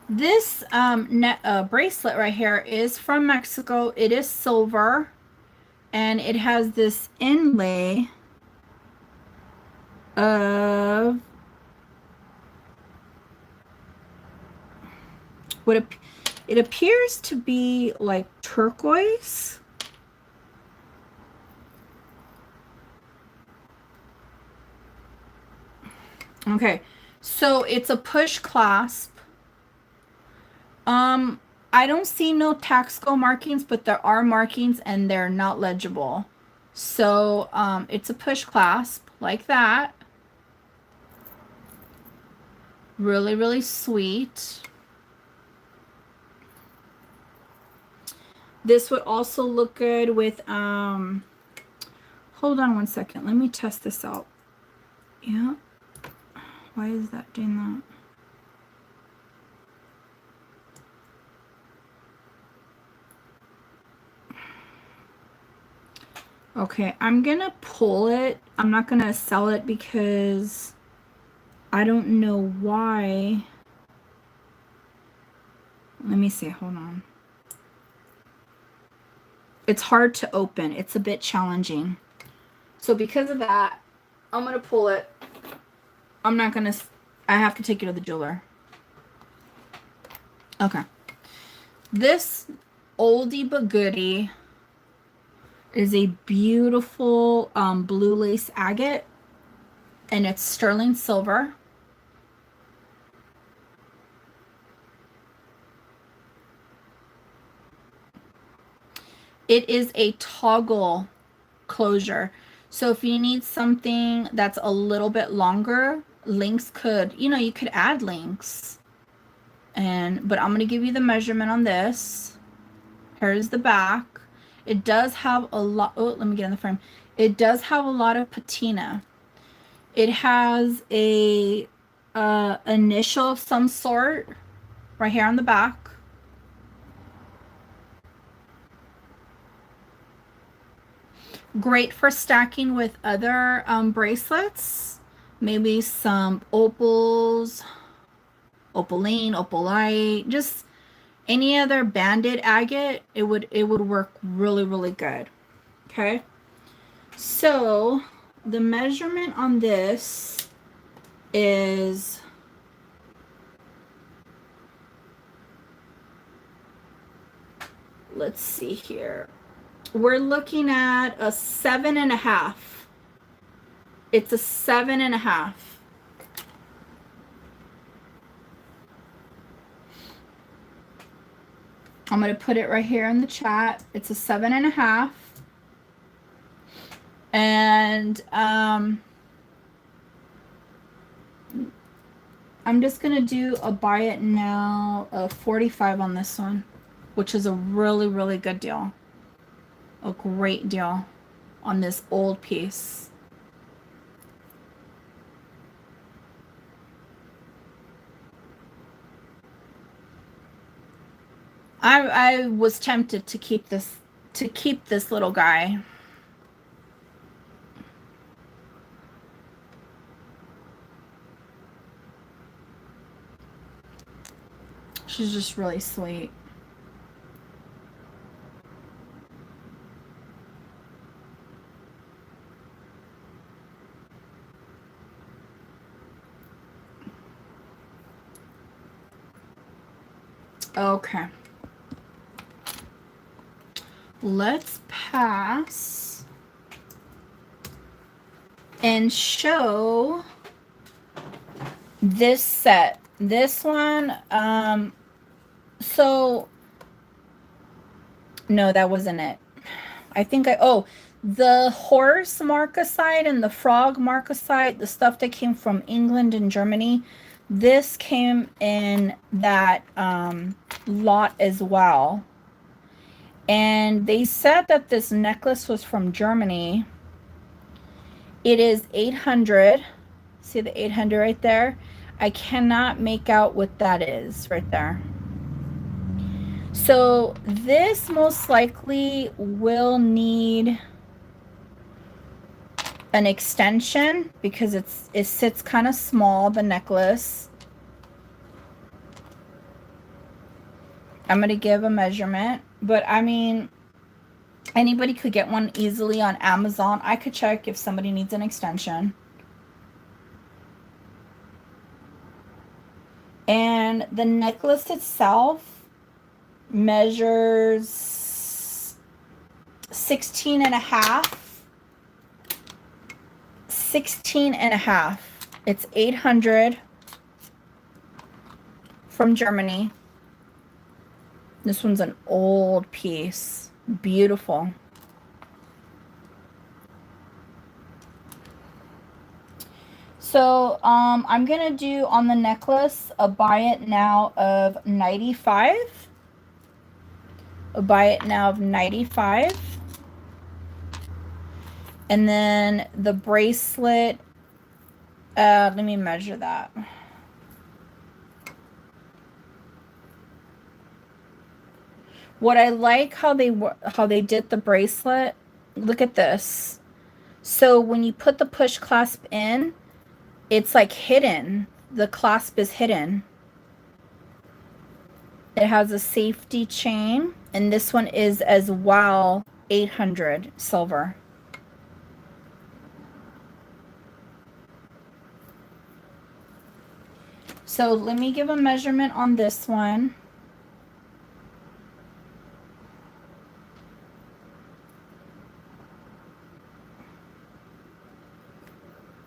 this bracelet right here is from Mexico. It is silver, and it has this inlay of it appears to be like turquoise. Okay, so it's a push clasp. I don't see no Taxco markings, but there are markings and they're not legible. So it's a push clasp like that. Really, really sweet. This would also look good with, hold on one second. Let me test this out. Yeah. Why is that doing that? Okay, I'm gonna pull it. I'm not gonna sell it because I don't know why. Let me see, hold on. It's hard to open. It's a bit challenging. So because of that, I'm gonna pull it. I'm not gonna, I have to take it to the jeweler. Okay. This oldie but goodie is a beautiful blue lace agate, and it's sterling silver. It is a toggle closure. So if you need something that's a little bit longer, links could, you could add links. But I'm going to give you the measurement on this. Here's the back. It does have a lot. Oh, let me get in the frame. It does have a lot of patina. It has a initial of some sort right here on the back. Great for stacking with other bracelets. Maybe some opals, opaline, opalite, just any other banded agate. It would work really, really good. Okay. So the measurement on this is, let's see here. We're looking at a 7.5. It's a 7.5. I'm going to put it right here in the chat. It's a 7.5. And I'm just going to do a buy it now of 45 on this one, which is a really, really good deal. A great deal on this old piece. I was tempted to keep this little guy. She's just really sweet. Okay. Let's pass and show this set. This one, so no, that wasn't it. I think the horse marcasite and the frog marcasite, the stuff that came from England and Germany, this came in that lot as well. And they said that this necklace was from Germany. It is 800. See the 800 right there? I cannot make out what that is right there. So this most likely will need an extension because it sits kind of small, the necklace. I'm going to give a measurement, but I mean, anybody could get one easily on Amazon. I could check if somebody needs an extension. And the necklace itself measures 16 and a half. 16 and a half. It's 800 from Germany. This one's an old piece. Beautiful. So I'm gonna do on the necklace a buy it now of 95. A buy it now of 95. And then the bracelet, let me measure that. What I like how they did the bracelet, look at this. So when you put the push clasp in, it's like hidden. The clasp is hidden. It has a safety chain, and this one is as well 800 silver. So let me give a measurement on this one.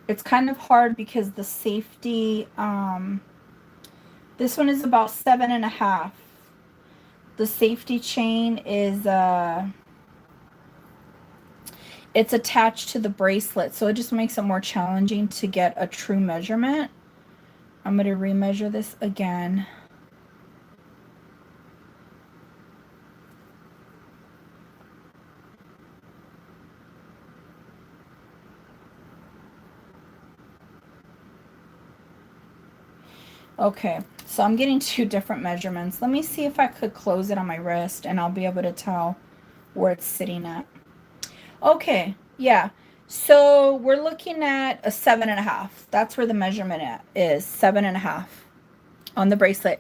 It's kind of hard because the safety, this one is about 7.5. The safety chain is, it's attached to the bracelet, so it just makes it more challenging to get a true measurement. I'm going to remeasure this again. Okay, so I'm getting two different measurements. Let me see if I could close it on my wrist and I'll be able to tell where it's sitting at. Okay, yeah. So we're looking at a 7.5. That's where the measurement is, 7.5 on the bracelet.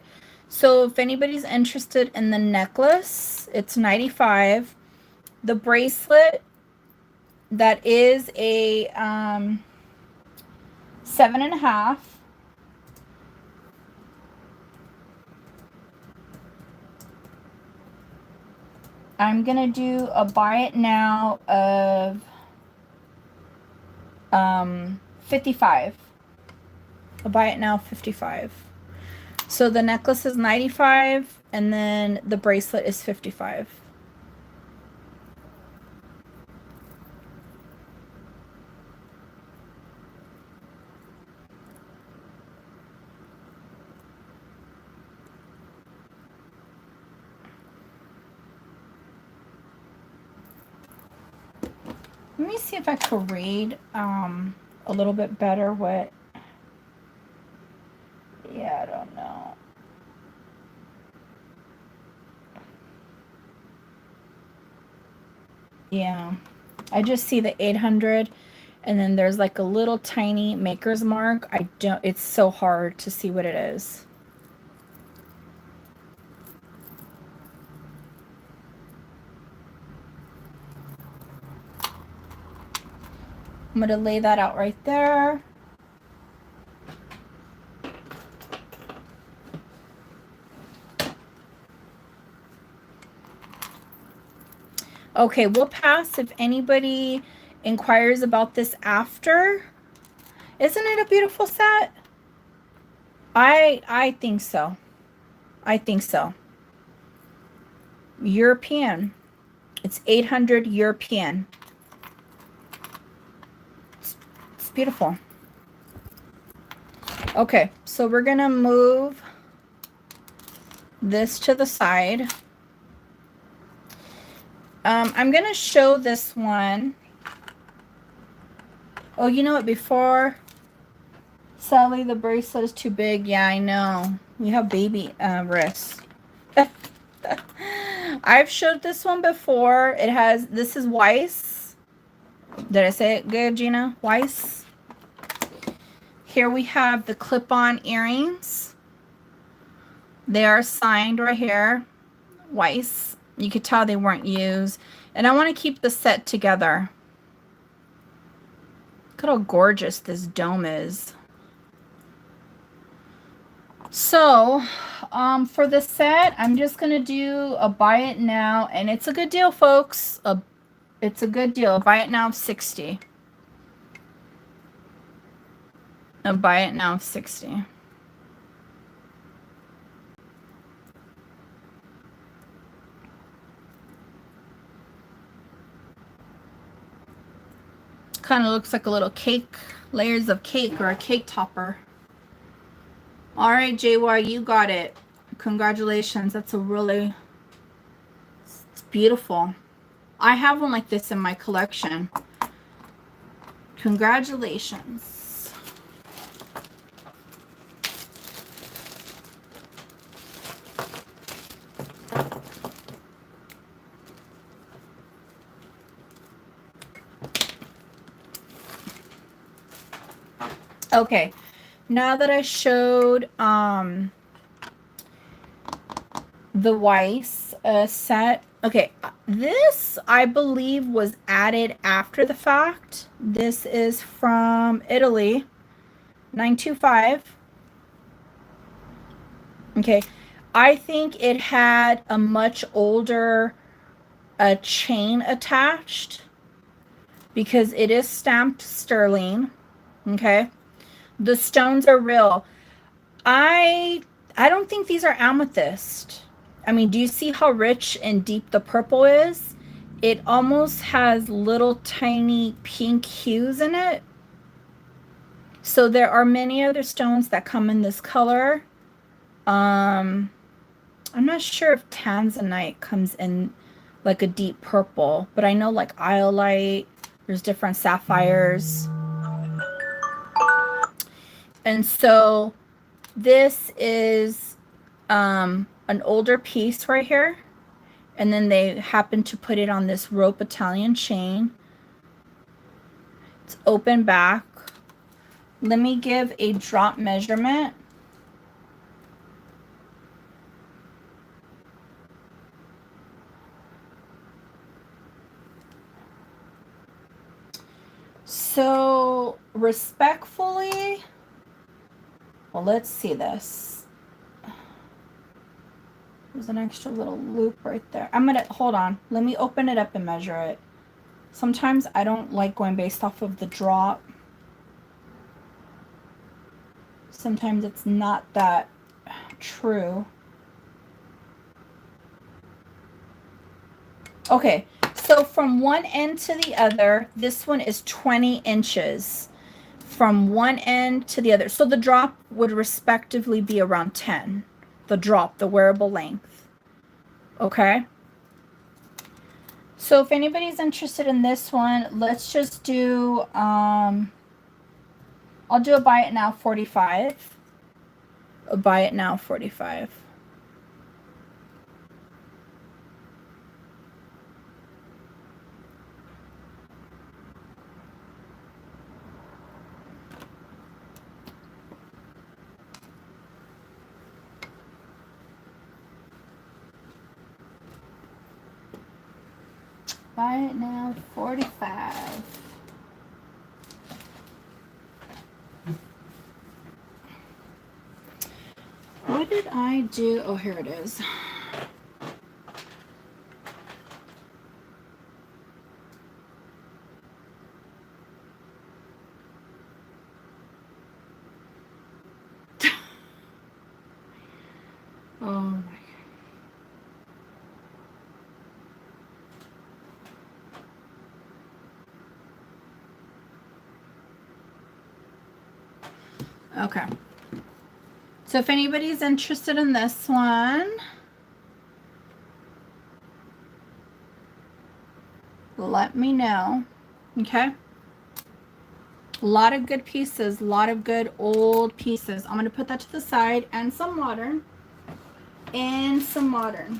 So if anybody's interested in the necklace, it's 95. The bracelet, that is a 7.5. I'm gonna do a buy it now of 55. I'll buy it now 55. So the necklace is 95 and then the bracelet is 55. Let me see if I could read a little bit better what, yeah, I don't know. Yeah, I just see the 800 and then there's like a little tiny maker's mark. It's so hard to see what it is. I'm going to lay that out right there. Okay, we'll pass if anybody inquires about this after. Isn't it a beautiful set? I think so. I think so. European. It's 800 European. It's beautiful. Okay, so we're gonna move this to the side. I'm gonna show this one. Oh, you know what? Before, Sally, the bracelet is too big. Yeah, I know. We have baby wrists. I've showed this one before. This is Weiss. Did I say it good, Gina? Weiss. Here we have the clip-on earrings. They are signed right here. Weiss. You could tell they weren't used. And I want to keep the set together. Look at how gorgeous this dome is. So, for the set, I'm just gonna do a buy it now, and it's a good deal, folks. It's a good deal. Buy it now of 60. A buy it now of 60. Kind of looks like a little cake, layers of cake, or a cake topper. All right, JY, you got it. Congratulations. That's a really, it's beautiful. I have one like this in my collection. Congratulations. Okay, now that I showed the Weiss set, okay, this I believe was added after the fact. This is from Italy, 925. Okay, I think it had a much older chain attached because it is stamped sterling. Okay, the stones are real. I don't think these are amethyst. I mean, do you see how rich and deep the purple is? It almost has little tiny pink hues in it. So there are many other stones that come in this color. I'm not sure if tanzanite comes in like a deep purple, but I know like iolite, there's different sapphires. And so this is an older piece right here. And then they happen to put it on this rope Italian chain. It's open back. Let me give a drop measurement. So respectfully, well, let's see this. There's an extra little loop right there. I'm gonna, hold on. Let me open it up and measure it. Sometimes I don't like going based off of the drop. Sometimes it's not that true. Okay, so from one end to the other, this one is 20 inches from one end to the other. So the drop would respectively be around 10. The drop, the wearable length. Okay. So if anybody's interested in this one, let's just do, I'll do a buy it now 45. A buy it now 45. Buy it now 45. What did I do? Oh, here it is. Oh my. Okay. So if anybody's interested in this one, let me know. Okay. A lot of good pieces, a lot of good old pieces. I'm going to put that to the side, and some modern. And some modern.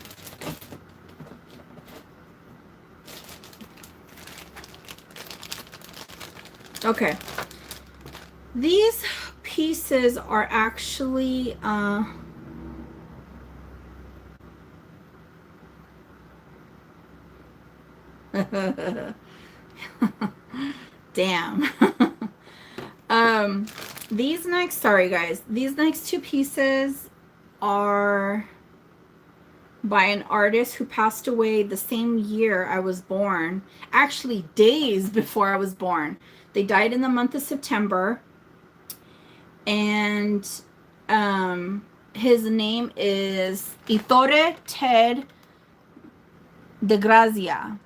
Okay. These pieces are actually damn. These next, sorry guys, these next two pieces are by an artist who passed away the same year I was born. Actually, days before I was born. They died in the month of September. And his name is Ettore Ted de Grazia.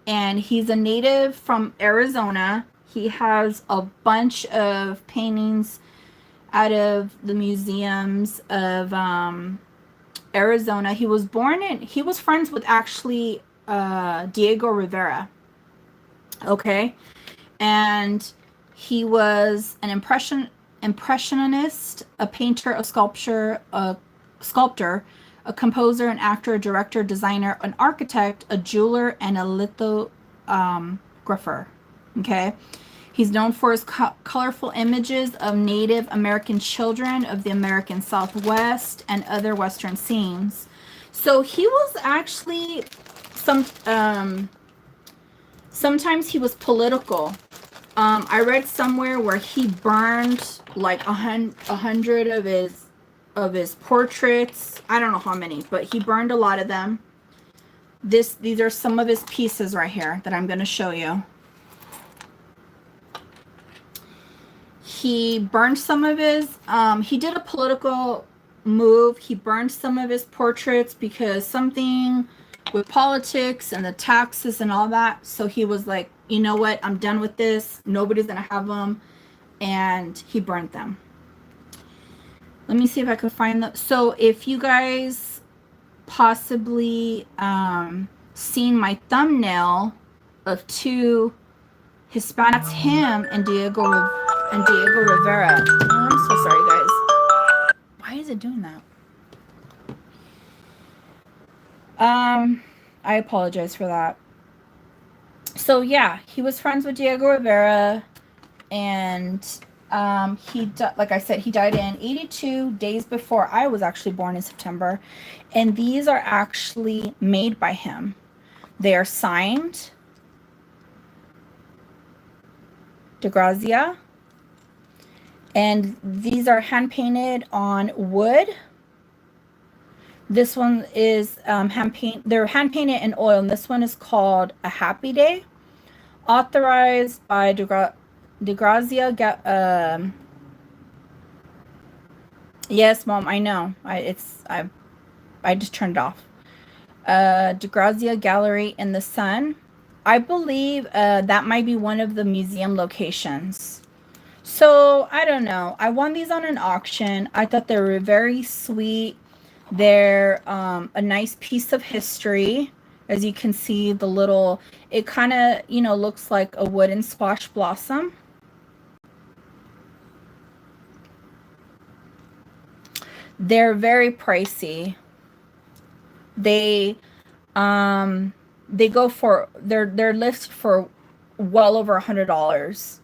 And he's a native from Arizona. He has a bunch of paintings out of the museums of Arizona. He was friends with actually Diego Rivera. Okay. And he was an impressionist, a painter, a sculptor, a composer, an actor, a director, designer, an architect, a jeweler, and a lithographer. Okay. He's known for his colorful images of Native American children of the American Southwest and other Western scenes. So he was actually sometimes he was political. I read somewhere where he burned like 100 of his portraits. I don't know how many, but he burned a lot of them. These are some of his pieces right here that I'm going to show you. He burned some of his, he did a political move. He burned some of his portraits because something with politics and the taxes and all that. So he was like, you know what? I'm done with this. Nobody's going to have them. And he burned them. Let me see if I can find them. So if you guys possibly seen my thumbnail of two Hispanics, him and Diego Rivera. Oh, I'm so sorry, guys. Why is it doing that? I apologize for that. So yeah, he was friends with Diego Rivera, and like I said, he died in 82 days before I was actually born in September, and these are actually made by him. They are signed de Grazia, and these are hand painted on wood. This one is they're hand painted in oil, and this one is called A Happy Day, authorized by de Grazia. Yes, Mom, I know. I just turned it off. De Grazia Gallery in the Sun. I believe that might be one of the museum locations. So I don't know. I won these on an auction. I thought they were very sweet. They're a nice piece of history. As you can see, the little, it kind of, you know, looks like a wooden squash blossom. They're very pricey. They go for, they're listed for well over $100.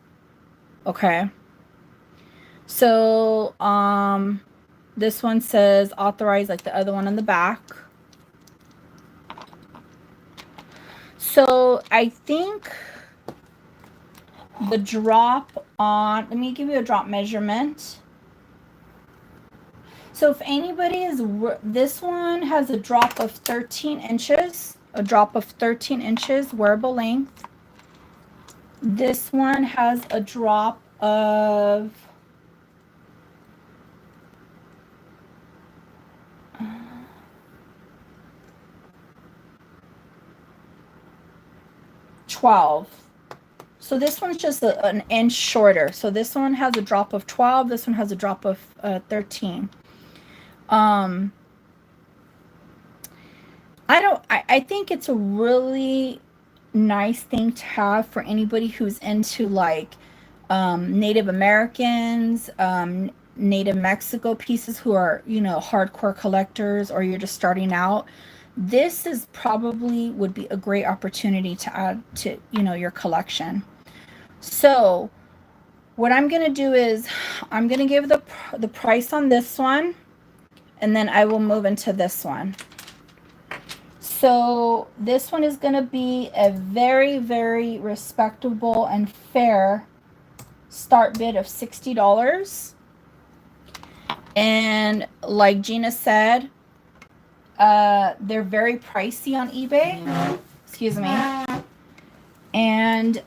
Okay. So, this one says authorized like the other one on the back. So I think the drop on, let me give you a drop measurement. So if anybody is, this one has a drop of 13 inches, wearable length. This one has a drop of 12. So this one's just an inch shorter. So this one has a drop of 12. This one has a drop of 13. I think it's a really nice thing to have for anybody who's into like Native Americans, Native Mexico pieces, who are, you know, hardcore collectors, or you're just starting out. This is probably would be a great opportunity to add to, you know, your collection. So what I'm going to do is I'm going to give the price on this one, and then I will move into this one. So this one is going to be a very, very respectable and fair start bid of $60. And like Gina said, they're very pricey on eBay. Excuse me. And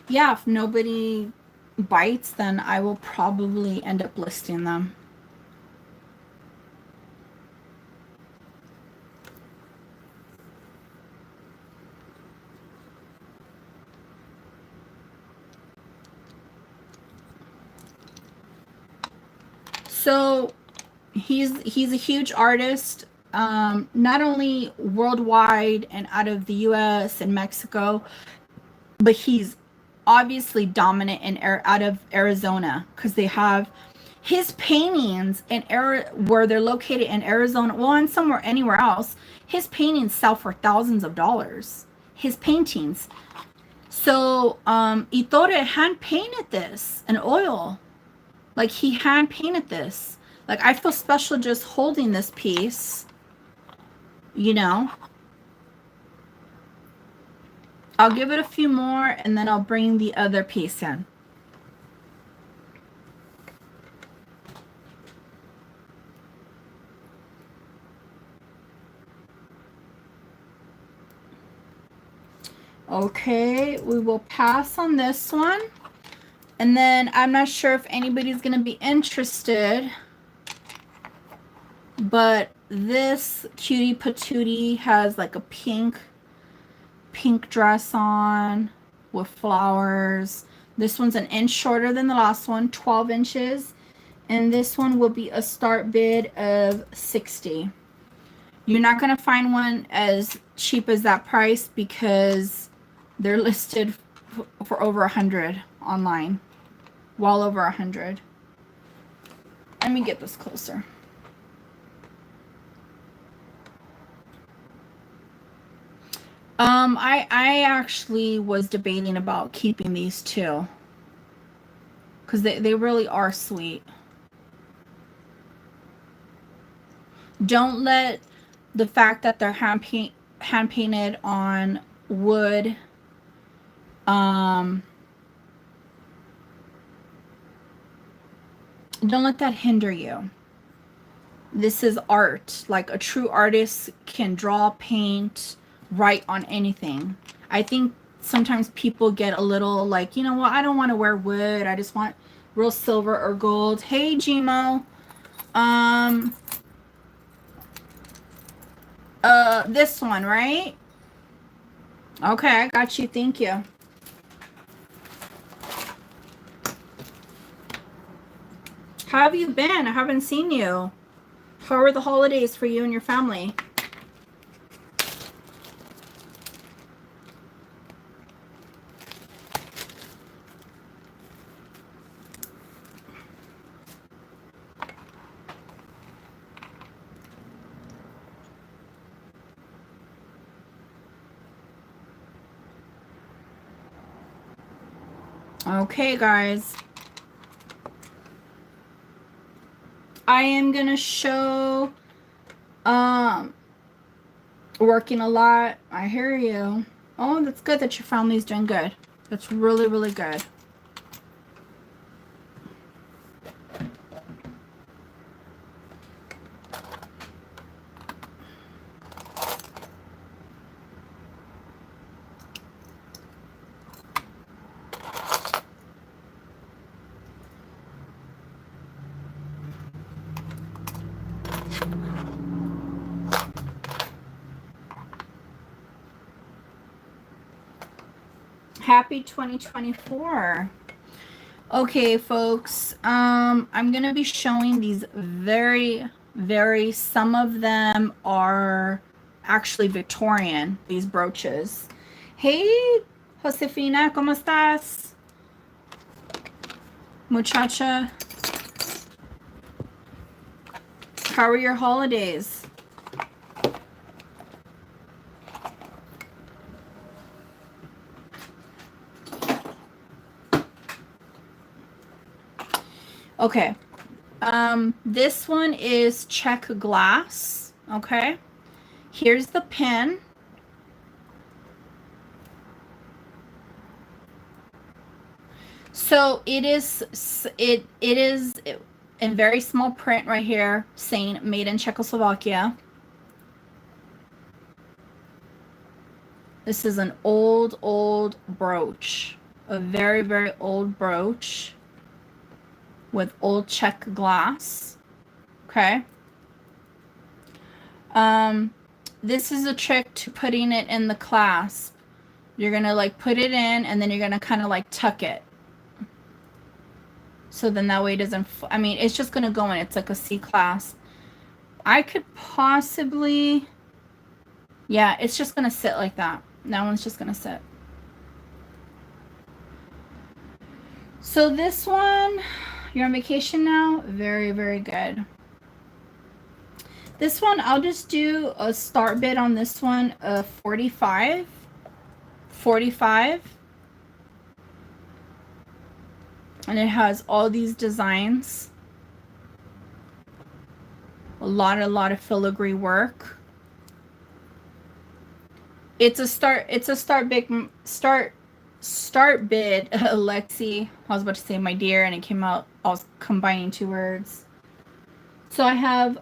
yeah, if nobody bites, then I will probably end up listing them. So he's a huge artist, not only worldwide and out of the US and Mexico, but he's obviously dominant in out of Arizona, because they have his paintings in where they're located in Arizona, well, and somewhere anywhere else. His paintings sell for thousands of dollars. His paintings. So Itore hand painted this in oil. Like, he hand painted this. Like, I feel special just holding this piece, you know. I'll give it a few more, and then I'll bring the other piece in. Okay, we will pass on this one. And then I'm not sure if anybody's going to be interested, but this cutie patootie has like a pink dress on with flowers. This one's an inch shorter than the last one, 12 inches. And this one will be a start bid of $60. You're not going to find one as cheap as that price, because they're listed for over $100 online. Well over $100. Let me get this closer. I actually was debating about keeping these two, because they really are sweet. Don't let the fact that they're hand painted on wood don't let that hinder you. This is art. Like, a true artist can draw, paint, write on anything. I think sometimes people get a little like, you know what, I don't want to wear wood, I just want real silver or gold. Hey, Gmo. This one, right? Okay, I got you. Thank you. How have you been? I haven't seen you. How are the holidays for you and your family? Okay, guys. I am gonna show working a lot. I hear you. Oh, that's good that your family's doing good. That's really, really good. Happy 2024. Okay, folks, I'm gonna be showing these very, some of them are actually Victorian, these brooches. Hey, Josefina, ¿cómo estás? Muchacha. How are your holidays? Okay. This one is check glass. Okay. Here's the pin. So it is in very small print right here saying made in Czechoslovakia. This is an old brooch. A very, very old brooch with old Czech glass. Okay. This is a trick to putting it in the clasp. You're gonna like put it in and then you're gonna kind of like tuck it. So then that way it doesn't, I mean, it's just gonna go in. It's like a C clasp. I could possibly, yeah, it's just gonna sit like that. That one's just gonna sit. So this one, you're on vacation now. Very, very good. This one, I'll just do a start bid on this one of 45. 45. And it has all these designs. A lot of filigree work. It's a start bid, Lexi. I was about to say my dear, and it came out, I was combining two words. So I have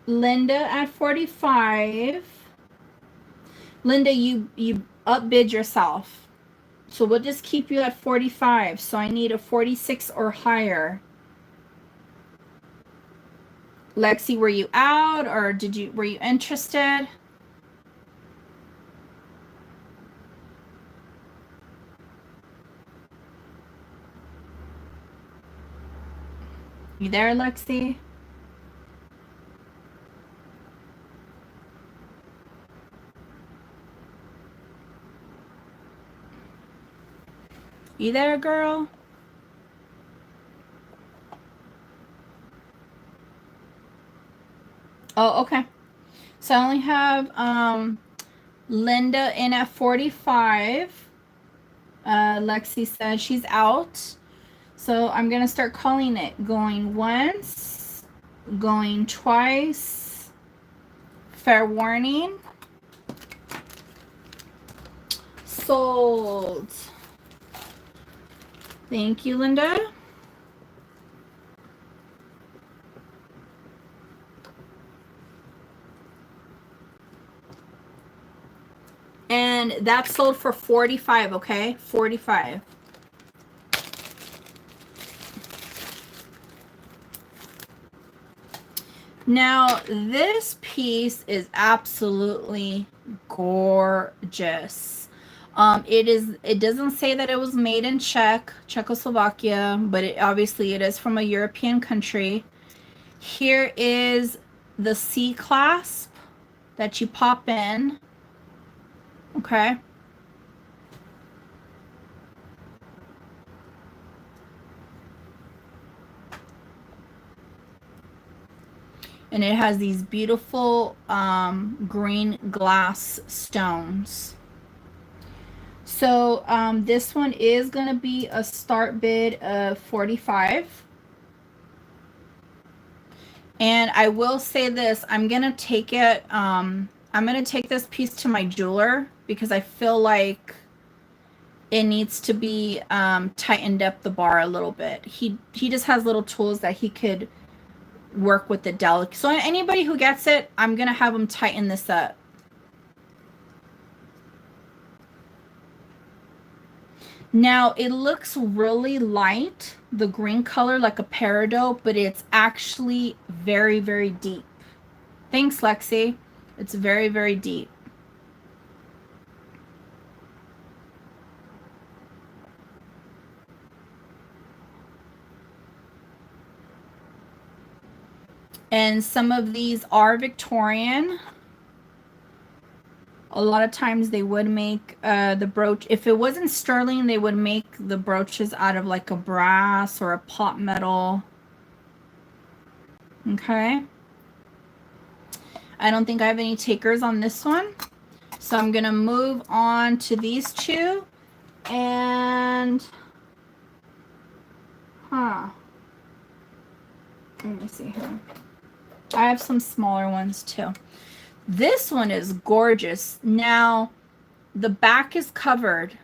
Linda at 45. Linda, you upbid yourself. So we'll just keep you at 45. So I need a 46 or higher. Lexi, were you out or were you interested? You there, Lexi? You there, girl? Oh, okay. So I only have Linda in at 45. Lexi said she's out. So I'm going to start calling it. Going once, going twice. Fair warning. Sold. Thank you, Linda. And that's sold for 45, okay? 45. Now, this piece is absolutely gorgeous. It doesn't say that it was made in Czechoslovakia, but obviously it is from a European country. Here is the C clasp that you pop in. Okay. And it has these beautiful green glass stones. So this one is going to be a start bid of 45. And I will say this, I'm going to take it, I'm going to take this piece to my jeweler because I feel like it needs to be tightened up the bar a little bit. He just has little tools that he could work with the delicate. So anybody who gets it, I'm going to have him tighten this up. Now, it looks really light, the green color, like a peridot, but it's actually very, very deep. Thanks, Lexi. It's very, very deep. And some of these are Victorian. A lot of times they would make the brooch. If it wasn't sterling, they would make the brooches out of like a brass or a pot metal. Okay. I don't think I have any takers on this one. So I'm going to move on to these two. And, let me see here. I have some smaller ones too. This one is gorgeous. Now, the back is covered.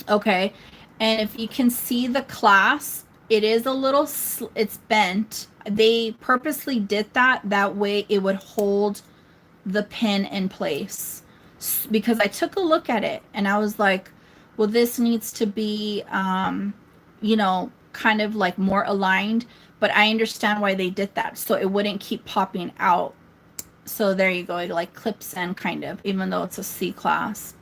Okay. And if you can see the clasp, it is a little, it's bent. They purposely did that. That way it would hold the pin in place. Because I took a look at it and I was like, well, this needs to be, you know, kind of like more aligned. But I understand why they did that. So it wouldn't keep popping out. So there you go. It like clips in kind of, even though it's a C clasp.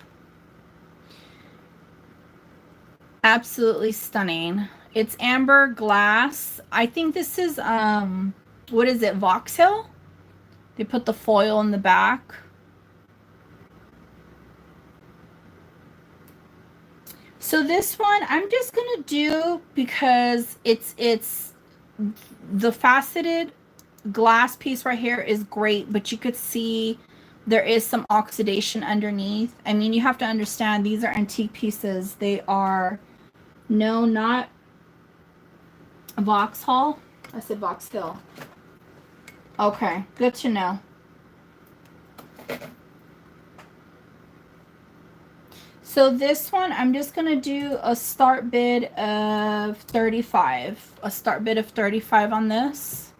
Absolutely stunning. It's amber glass. I think this is what is it, Vauxhall? They put the foil in the back. So this one I'm just gonna do because it's the faceted glass piece right here is great, but you could see there is some oxidation underneath. I mean, you have to understand these are antique pieces. They are, no, not Vauxhall. I said Vauxhall. Okay, good to know. So this one, I'm just going to do a start bid of 35. A start bid of 35 on this.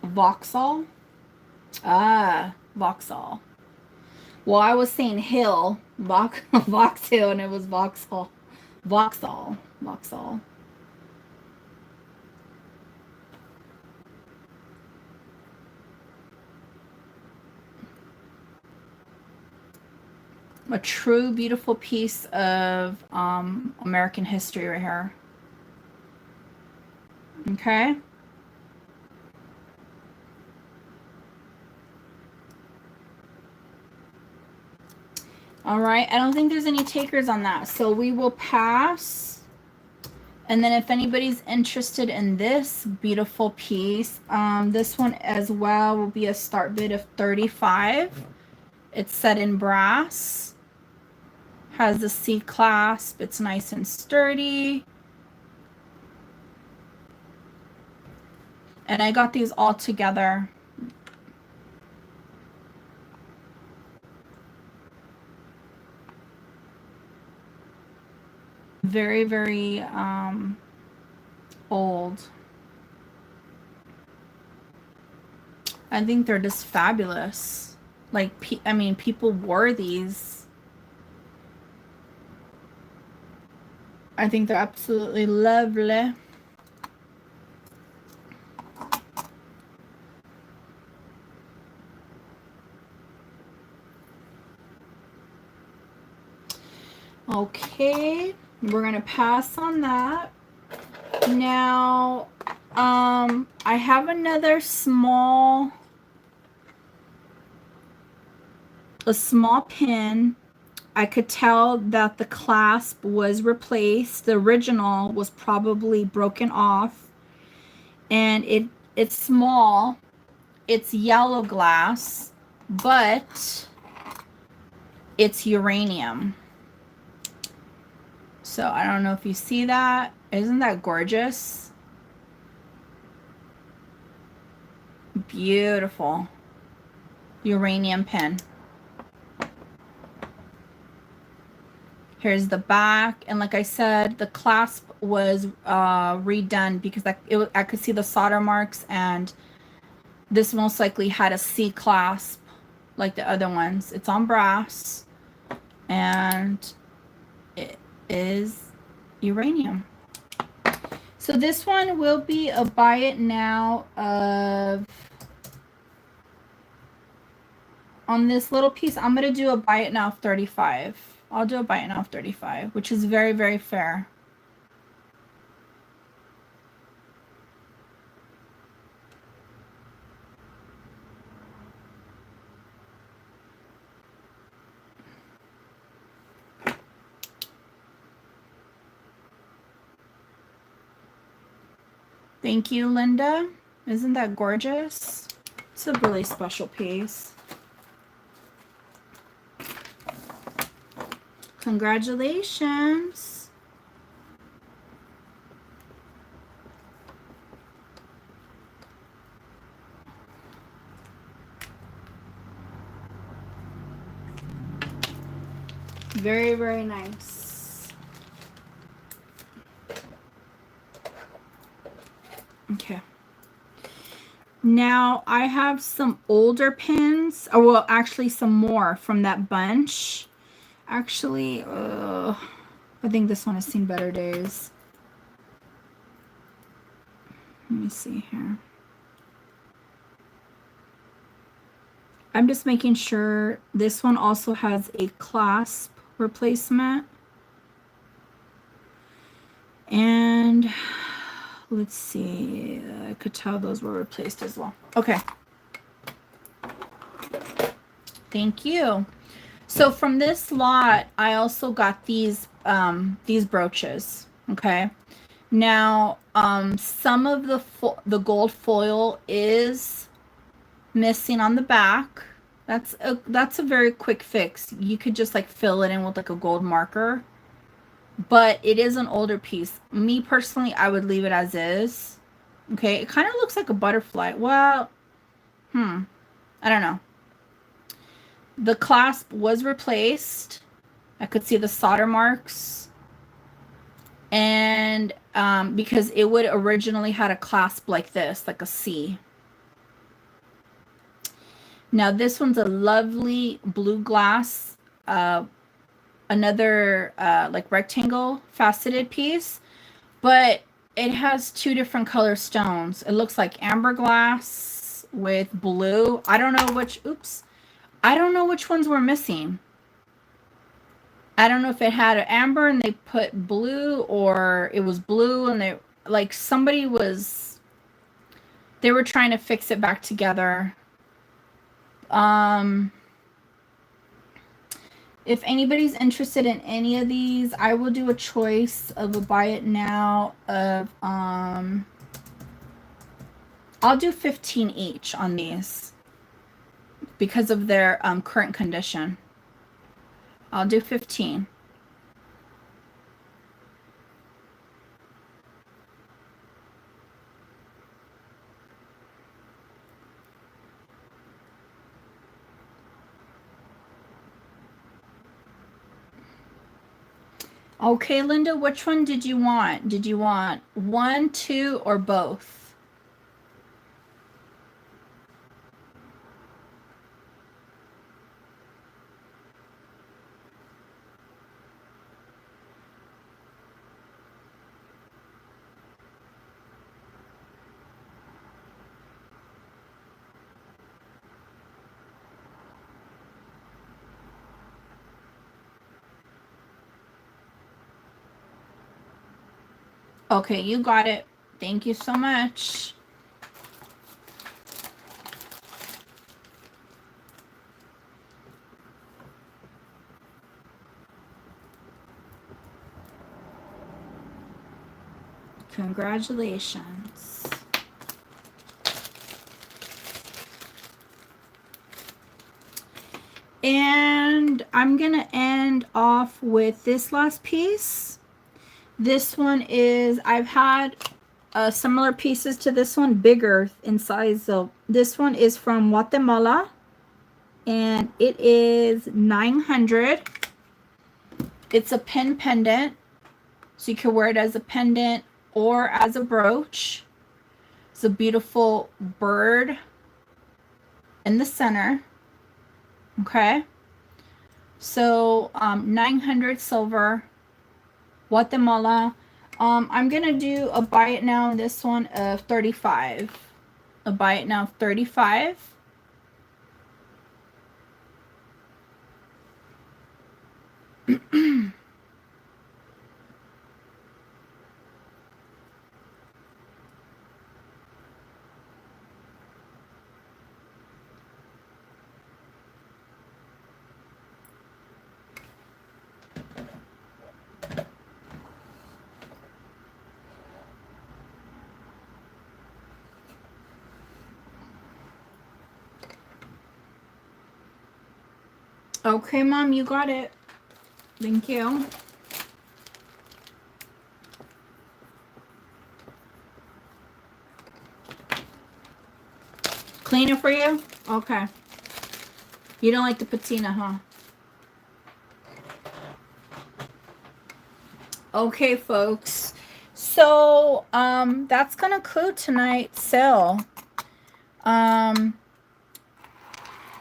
Vauxhall? Ah, Vauxhall. Well, I was saying hill, Vauxhall, and it was Vauxhall. Vauxhall. Vauxhall. A true beautiful piece of American history right here. Okay. All right. I don't think there's any takers on that. So we will pass. And then if anybody's interested in this beautiful piece, this one as well will be a start bid of 35. It's set in brass. Has the C clasp. It's nice and sturdy. And I got these all together. Very, very old. I think they're just fabulous. Like, I mean, people wore these. I think they're absolutely lovely. Okay, we're gonna pass on that. Now, I have another small pin. I could tell that the clasp was replaced. The original was probably broken off, and it's small. It's yellow glass, but it's uranium. So I don't know if you see that. Isn't that gorgeous? Beautiful uranium pin. Here's the back, and like I said, the clasp was redone because I could see the solder marks, and this most likely had a C clasp like the other ones. It's on brass, and it is uranium. So this one will be a buy it now of, on this little piece, I'm going to do a buy it now of 35. I'll do a buy it now of 35, which is very, very fair. Thank you, Linda. Isn't that gorgeous? It's a really special piece. Congratulations. Very, very nice. Okay. Now I have some older pins, or well, actually some more from that bunch. Actually, I think this one has seen better days. Let me see here. I'm just making sure this one also has a clasp replacement. And let's see, I could tell those were replaced as well. Okay. Thank you. So from this lot, I also got these brooches. Okay. Now, some of the gold foil is missing on the back. That's a very quick fix. You could just like fill it in with like a gold marker. But it is an older piece. Me personally, I would leave it as is. Okay, it kind of looks like a butterfly. Well, I don't know. The clasp was replaced. I could see the solder marks. And because it would originally had a clasp like this, like a C. Now this one's a lovely blue glass, another like rectangle faceted piece, but it has two different color stones. It looks like amber glass with blue. I don't know which, I don't know which ones were missing. I don't know if it had an amber and they put blue, or it was blue and they, like they were trying to fix it back together. If anybody's interested in any of these, I will do a choice of a buy it now of, I'll do 15 each on these because of their current condition. I'll do 15. Okay, Linda, which one did you want? Did you want 1, 2, or both? Okay, you got it. Thank you so much. Congratulations. And I'm going to end off with this last piece. This one is, I've had similar pieces to this one, bigger in size. So this one is from Guatemala, and it is 900. It's a pin pendant, so you can wear it as a pendant or as a brooch. It's a beautiful bird in the center. Okay, so 900 silver, Guatemala. I'm gonna do a buy it now on this one of 35. A buy it now of 35. Okay, Mom, you got it. Thank you. Clean it for you? Okay. You don't like the patina, huh? Okay, folks. So that's gonna conclude tonight's sale.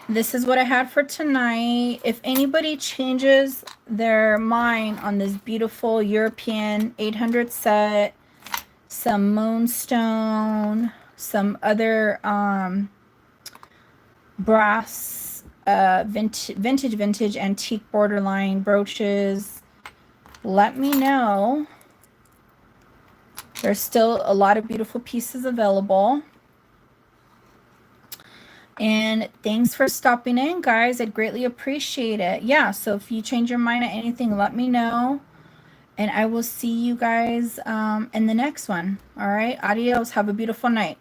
This is what I had for tonight. If anybody changes their mind on this beautiful European 800 set, some moonstone, some other brass vintage antique borderline brooches, let me know. There's still a lot of beautiful pieces available. And thanks for stopping in, guys. I'd greatly appreciate it. Yeah, so if you change your mind on anything, let me know. And I will see you guys in the next one. All right, adios. Have a beautiful night.